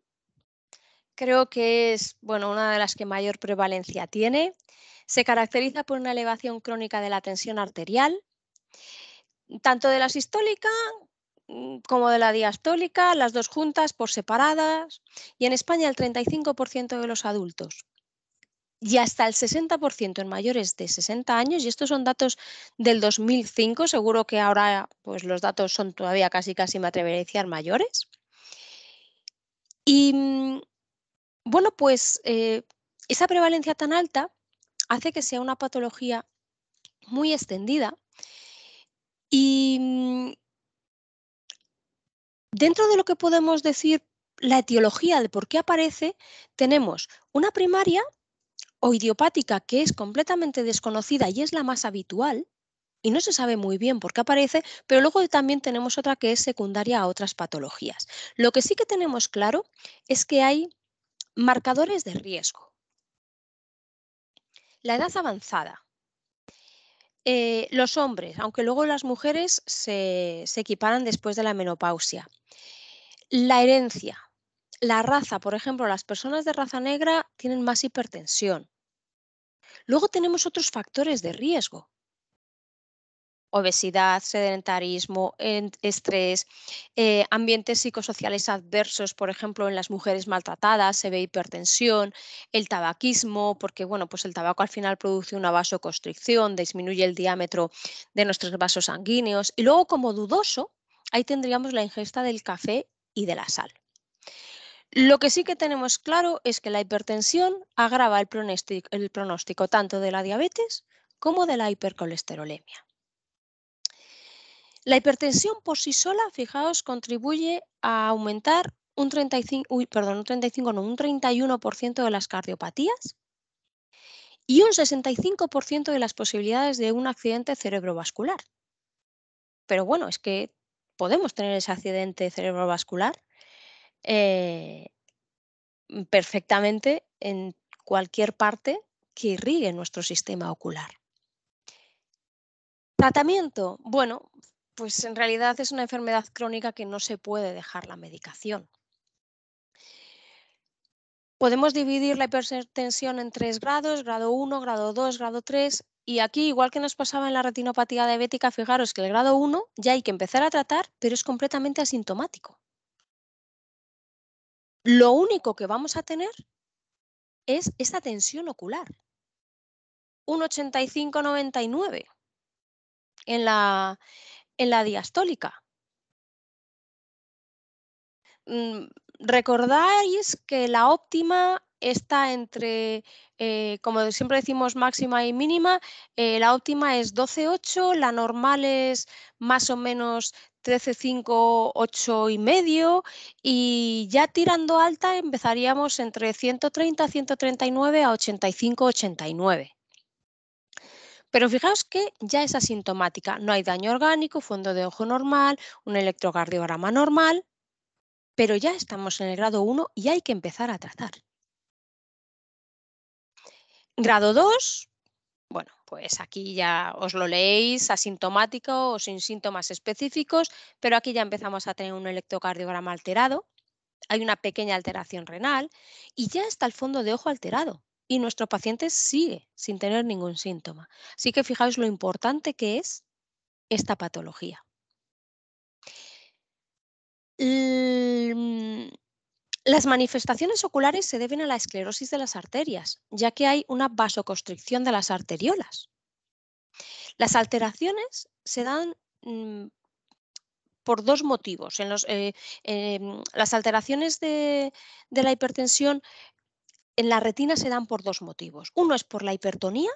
Creo que es, bueno, una de las que mayor prevalencia tiene. Se caracteriza por una elevación crónica de la tensión arterial, tanto de la sistólica como de la diastólica, las dos juntas por separadas, y en España el 35% de los adultos y hasta el 60% en mayores de 60 años, y estos son datos del 2005, seguro que ahora pues, los datos son todavía casi me atrevería a decir mayores. Y bueno, pues esa prevalencia tan alta hace que sea una patología muy extendida y dentro de lo que podemos decir la etiología de por qué aparece, tenemos una primaria o idiopática que es completamente desconocida y es la más habitual y no se sabe muy bien por qué aparece, pero luego también tenemos otra que es secundaria a otras patologías. Lo que sí que tenemos claro es que hay marcadores de riesgo. La edad avanzada. Los hombres, aunque luego las mujeres se equiparan después de la menopausia. La herencia, la raza, por ejemplo, las personas de raza negra tienen más hipertensión. Luego tenemos otros factores de riesgo. Obesidad, sedentarismo, estrés, ambientes psicosociales adversos, por ejemplo, en las mujeres maltratadas se ve hipertensión, el tabaquismo, porque bueno, pues el tabaco al final produce una vasoconstricción, disminuye el diámetro de nuestros vasos sanguíneos. Y luego, como dudoso, ahí tendríamos la ingesta del café y de la sal. Lo que sí que tenemos claro es que la hipertensión agrava el pronóstico tanto de la diabetes como de la hipercolesterolemia. La hipertensión por sí sola, fijaos, contribuye a aumentar un 35, un 35 no, un 31% de las cardiopatías y un 65% de las posibilidades de un accidente cerebrovascular. Pero bueno, es que podemos tener ese accidente cerebrovascular eh, perfectamente en cualquier parte que irrigue nuestro sistema ocular. Tratamiento, bueno, pues en realidad es una enfermedad crónica que no se puede dejar la medicación. Podemos dividir la hipertensión en 3 grados, grado 1, grado 2, grado 3. Y aquí, igual que nos pasaba en la retinopatía diabética, fijaros que el grado 1 ya hay que empezar a tratar, pero es completamente asintomático. Lo único que vamos a tener es esa tensión ocular, un 85-99 en la diastólica. Mm, recordáis que la óptima está entre, como siempre decimos, máxima y mínima. La óptima es 12,8, la normal es más o menos 13,5, 8,5 y ya tirando alta empezaríamos entre 130, 139 a 85, 89. Pero fijaos que ya es asintomática, no hay daño orgánico, fondo de ojo normal, un electrocardiograma normal, pero ya estamos en el grado 1 y hay que empezar a tratar. Grado 2, bueno, pues aquí ya os lo leéis, asintomático o sin síntomas específicos, pero aquí ya empezamos a tener un electrocardiograma alterado, hay una pequeña alteración renal y ya está el fondo de ojo alterado y nuestro paciente sigue sin tener ningún síntoma. Así que fijaos lo importante que es esta patología. Las manifestaciones oculares se deben a la esclerosis de las arterias, ya que hay una vasoconstricción de las arteriolas. Las alteraciones se dan por dos motivos. Las alteraciones de la hipertensión en la retina se dan por dos motivos. Uno es por la hipertonía,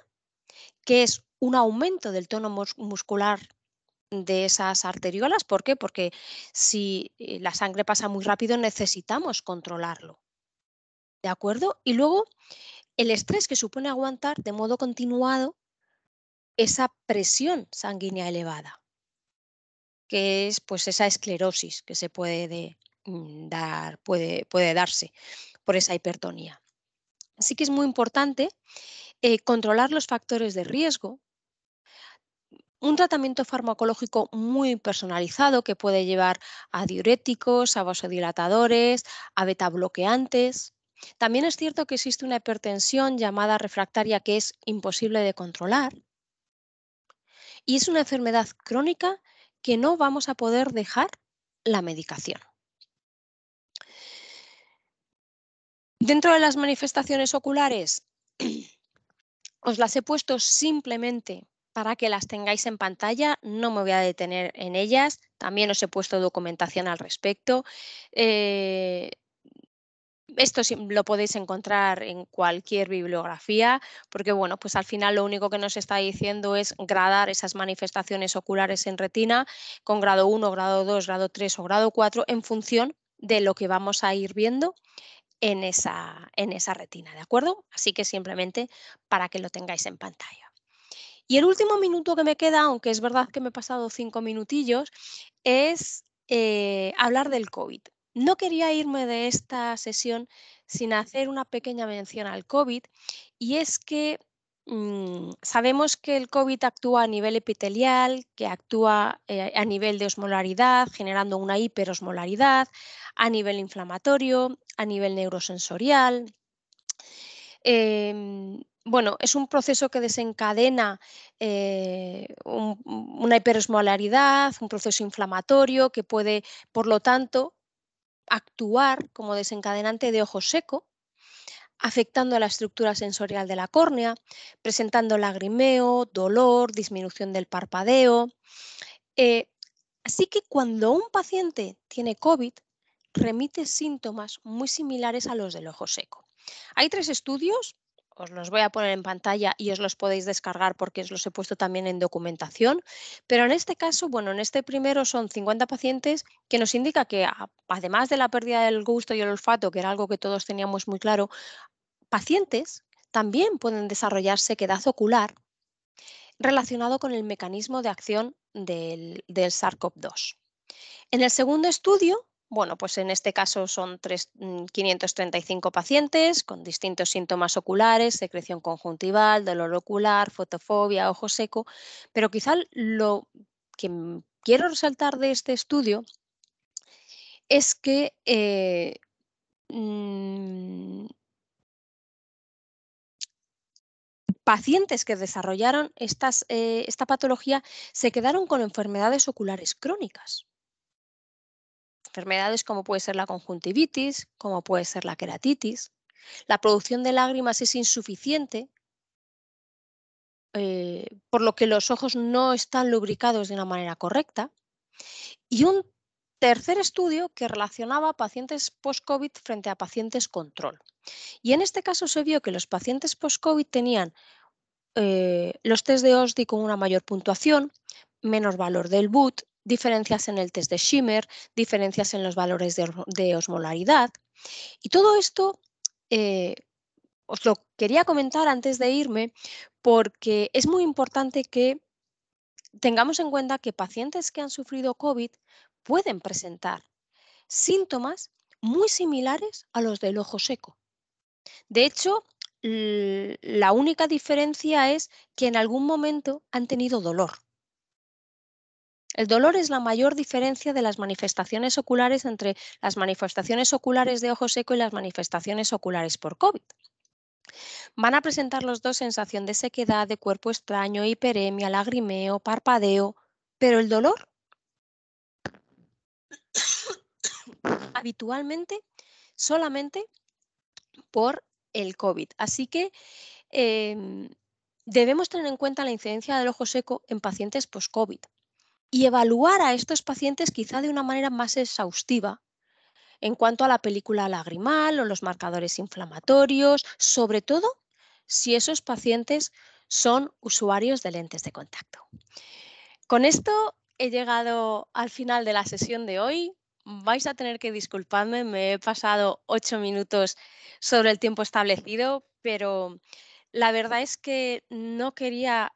que es un aumento del tono muscular de esas arteriolas. ¿Por qué? Porque si la sangre pasa muy rápido necesitamos controlarlo. ¿De acuerdo? Y luego el estrés que supone aguantar de modo continuado esa presión sanguínea elevada, que es pues esa esclerosis que se puede darse por esa hipertonía. Así que es muy importante controlar los factores de riesgo, un tratamiento farmacológico muy personalizado que puede llevar a diuréticos, a vasodilatadores, a betabloqueantes. También es cierto que existe una hipertensión llamada refractaria que es imposible de controlar y es una enfermedad crónica que no vamos a poder dejar la medicación. Dentro de las manifestaciones oculares, os las he puesto simplemente para que las tengáis en pantalla, no me voy a detener en ellas, también os he puesto documentación al respecto. Eh, Esto lo podéis encontrar en cualquier bibliografía, porque bueno, pues al final lo único que nos está diciendo es gradar esas manifestaciones oculares en retina con grado 1, grado 2, grado 3 o grado 4 en función de lo que vamos a ir viendo en esa retina, ¿de acuerdo? Así que simplemente para que lo tengáis en pantalla. Y el último minuto que me queda, aunque es verdad que me he pasado 5 minutillos, es hablar del COVID. No quería irme de esta sesión sin hacer una pequeña mención al COVID, y es que sabemos que el COVID actúa a nivel epitelial, que actúa a nivel de osmolaridad, generando una hiperosmolaridad, a nivel inflamatorio, a nivel neurosensorial. Bueno, es un proceso que desencadena una hiperosmolaridad, un proceso inflamatorio que puede, por lo tanto, actuar como desencadenante de ojo seco, afectando a la estructura sensorial de la córnea, presentando lagrimeo, dolor, disminución del parpadeo. Eh, Así que cuando un paciente tiene COVID, remite síntomas muy similares a los del ojo seco. Hay 3 estudios, os los voy a poner en pantalla y os los podéis descargar porque os los he puesto también en documentación, pero en este caso, bueno, en este primero son 50 pacientes que nos indica que además de la pérdida del gusto y el olfato, que era algo que todos teníamos muy claro, pacientes también pueden desarrollar sequedad ocular relacionado con el mecanismo de acción del SARS-CoV-2. En el segundo estudio, bueno, pues en este caso son 535 pacientes con distintos síntomas oculares, secreción conjuntival, dolor ocular, fotofobia, ojo seco, pero quizá lo que quiero resaltar de este estudio es que mm, pacientes que desarrollaron esta patología se quedaron con enfermedades oculares crónicas. Enfermedades como puede ser la conjuntivitis, como puede ser la queratitis. La producción de lágrimas es insuficiente, por lo que los ojos no están lubricados de una manera correcta. Y un tercer estudio que relacionaba pacientes post-COVID frente a pacientes control. Y en este caso se vio que los pacientes post-COVID tenían los test de OSDI con una mayor puntuación, menos valor del BUT, diferencias en el test de Schimmer, diferencias en los valores de osmolaridad. Y todo esto os lo quería comentar antes de irme porque es muy importante que tengamos en cuenta que pacientes que han sufrido COVID pueden presentar síntomas muy similares a los del ojo seco. De hecho, la única diferencia es que en algún momento han tenido dolor. El dolor es la mayor diferencia de las manifestaciones oculares entre las manifestaciones oculares de ojo seco y las manifestaciones oculares por COVID. Van a presentar los dos sensación de sequedad, de cuerpo extraño, hiperemia, lagrimeo, parpadeo, pero el dolor habitualmente solamente por el COVID. Así que em, debemos tener en cuenta la incidencia del ojo seco en pacientes post-COVID y evaluar a estos pacientes quizá de una manera más exhaustiva en cuanto a la película lagrimal o los marcadores inflamatorios, sobre todo si esos pacientes son usuarios de lentes de contacto. Con esto he llegado al final de la sesión de hoy. Vais a tener que disculparme, me he pasado 8 minutos sobre el tiempo establecido, pero la verdad es que no quería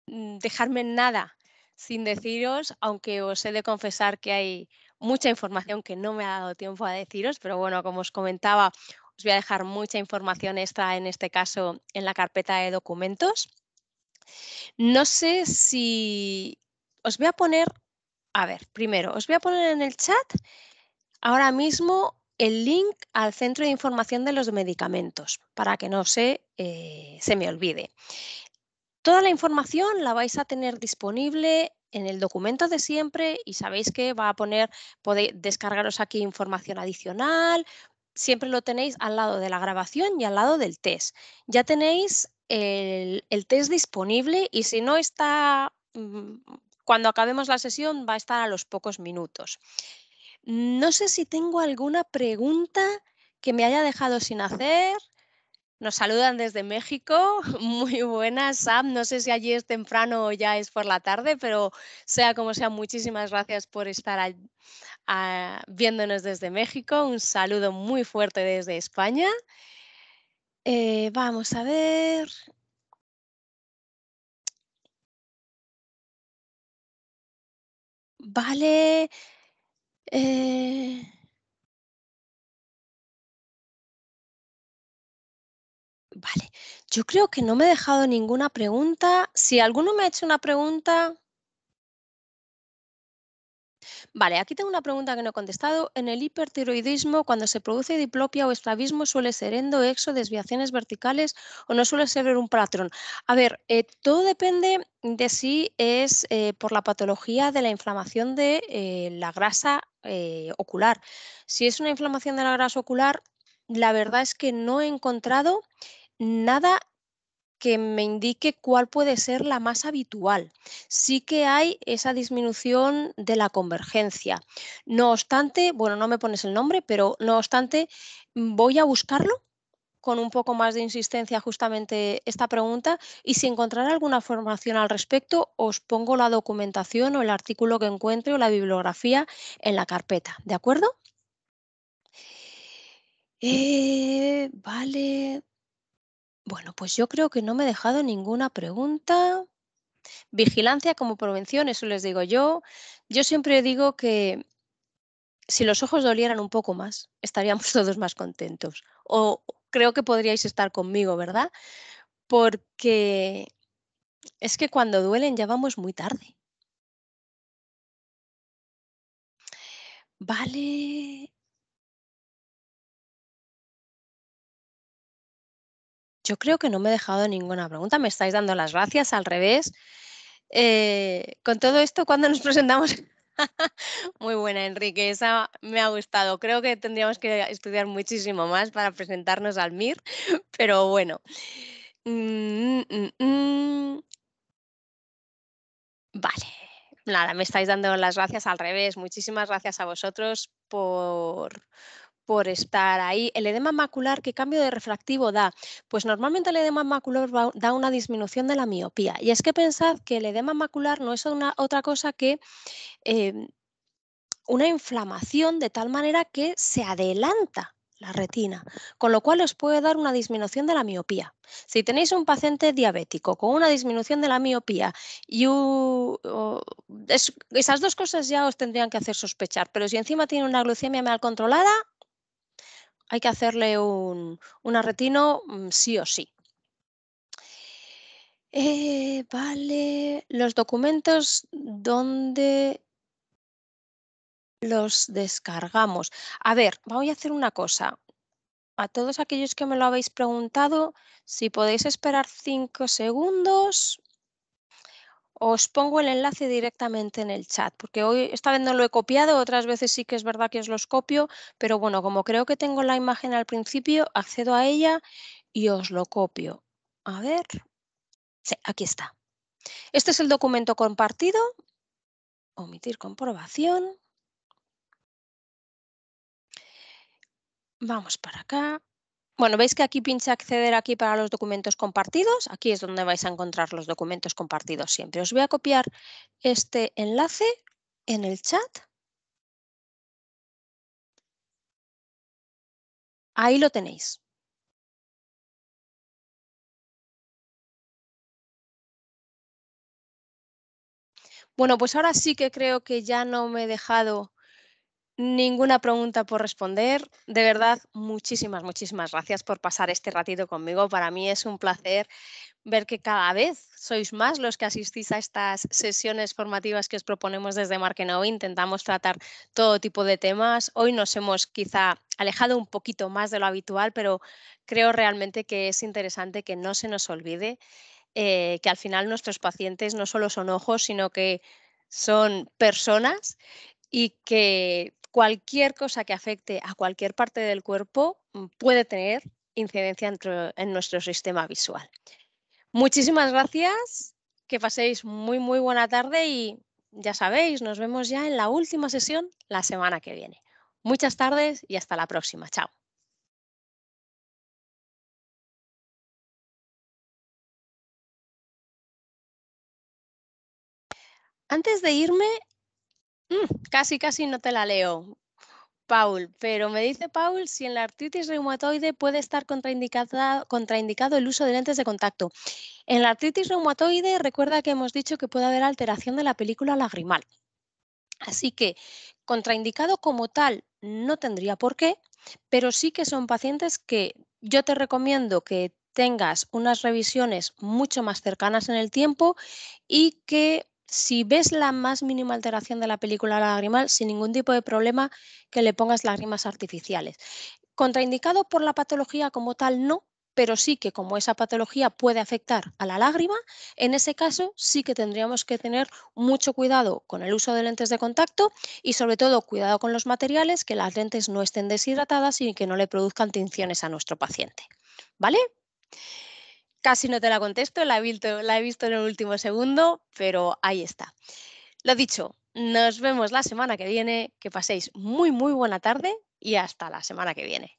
dejarme nada sin deciros, aunque os he de confesar que hay mucha información que no me ha dado tiempo a deciros, pero bueno, como os comentaba, os voy a dejar mucha información extra, en este caso en la carpeta de documentos. No sé si os voy a poner, a ver, primero, os voy a poner en el chat ahora mismo el link al centro de información de los medicamentos para que no se me olvide. Toda la información la vais a tener disponible en el documento de siempre y sabéis que va a poner, podéis descargaros aquí información adicional, siempre lo tenéis al lado de la grabación y al lado del test. Ya tenéis el test disponible y si no está, cuando acabemos la sesión va a estar a los pocos minutos. No sé si tengo alguna pregunta que me haya dejado sin hacer. Nos saludan desde México. Muy buenas, Sam. No sé si allí es temprano o ya es por la tarde, pero sea como sea, muchísimas gracias por estar viéndonos desde México. Un saludo muy fuerte desde España. Vamos a ver. Vale. eh, vale. Yo creo que no me he dejado ninguna pregunta. Si alguno me ha hecho una pregunta. Vale, aquí tengo una pregunta que no he contestado. En el hipertiroidismo, cuando se produce diplopia o estrabismo, ¿suele ser endo, exo, desviaciones verticales o no suele ser un patrón? A ver, todo depende de si es por la patología de la inflamación de la grasa ocular. Si es una inflamación de la grasa ocular, la verdad es que no he encontrado nada que me indique cuál puede ser la más habitual. Sí que hay esa disminución de la convergencia. No obstante, bueno, no me pones el nombre, pero no obstante, voy a buscarlo con un poco más de insistencia justamente esta pregunta y si encontrar alguna información al respecto, os pongo la documentación o el artículo que encuentre o la bibliografía en la carpeta, ¿de acuerdo? Vale. Bueno, pues yo creo que no me he dejado ninguna pregunta. Vigilancia como prevención, eso les digo yo. Yo siempre digo que si los ojos dolieran un poco más, estaríamos todos más contentos. O creo que podríais estar conmigo, ¿verdad? Porque es que cuando duelen ya vamos muy tarde. Vale. Yo creo que no me he dejado ninguna pregunta. Me estáis dando las gracias, al revés. Con todo esto, ¿cuándo nos presentamos? Muy buena, Enrique, esa me ha gustado. Creo que tendríamos que estudiar muchísimo más para presentarnos al MIR, pero bueno. Mm, mm, mm. Vale. Nada, me estáis dando las gracias al revés. Muchísimas gracias a vosotros por estar ahí. El edema macular, ¿qué cambio de refractivo da? Pues normalmente el edema macular da una disminución de la miopía. Y es que pensad que el edema macular no es otra cosa que em, una inflamación de tal manera que se adelanta la retina, con lo cual os puede dar una disminución de la miopía. Si tenéis un paciente diabético con una disminución de la miopía y esas dos cosas ya os tendrían que hacer sospechar, pero si encima tiene una glucemia mal controlada, hay que hacerle una retino sí o sí. Vale, los documentos, ¿dónde los descargamos? A ver, voy a hacer una cosa. A todos aquellos que me lo habéis preguntado, si podéis esperar 5 segundos, Os pongo el enlace directamente en el chat, porque hoy esta vez no lo he copiado, otras veces sí que es verdad que os los copio, pero bueno, como creo que tengo la imagen al principio, accedo a ella y os lo copio. A ver, sí, aquí está. Este es el documento compartido. Omitir comprobación. Vamos para acá. Bueno, veis que aquí pinche acceder aquí para los documentos compartidos. Aquí es donde vais a encontrar los documentos compartidos siempre. Os voy a copiar este enlace en el chat. Ahí lo tenéis. Bueno, pues ahora sí que creo que ya no me he dejado ninguna pregunta por responder. De verdad, muchísimas, muchísimas gracias por pasar este ratito conmigo. Para mí es un placer ver que cada vez sois más los que asistís a estas sesiones formativas que os proponemos desde Markenow. Intentamos tratar todo tipo de temas. Hoy nos hemos quizá alejado un poquito más de lo habitual, pero creo realmente que es interesante que no se nos olvide que al final nuestros pacientes no solo son ojos, sino que son personas y que cualquier cosa que afecte a cualquier parte del cuerpo puede tener incidencia en nuestro sistema visual. Muchísimas gracias, que paséis muy, muy buena tarde y ya sabéis, nos vemos ya en la última sesión la semana que viene. Muchas tardes y hasta la próxima. Chao. Antes de irme, casi, casi no te la leo. Paul, pero me dice Paul si en la artritis reumatoide puede estar contraindicado el uso de lentes de contacto. En la artritis reumatoide recuerda que hemos dicho que puede haber alteración de la película lagrimal. Así que contraindicado como tal no tendría por qué, pero sí que son pacientes que yo te recomiendo que tengas unas revisiones mucho más cercanas en el tiempo y que si ves la más mínima alteración de la película lagrimal, sin ningún tipo de problema, que le pongas lágrimas artificiales. Contraindicado por la patología como tal, no, pero sí que como esa patología puede afectar a la lágrima, en ese caso sí que tendríamos que tener mucho cuidado con el uso de lentes de contacto y sobre todo cuidado con los materiales, que las lentes no estén deshidratadas y que no le produzcan tinciones a nuestro paciente. ¿Vale? Casi no te la contesto, la he visto en el último segundo, pero ahí está. Lo dicho, nos vemos la semana que viene, que paséis muy, muy buena tarde y hasta la semana que viene.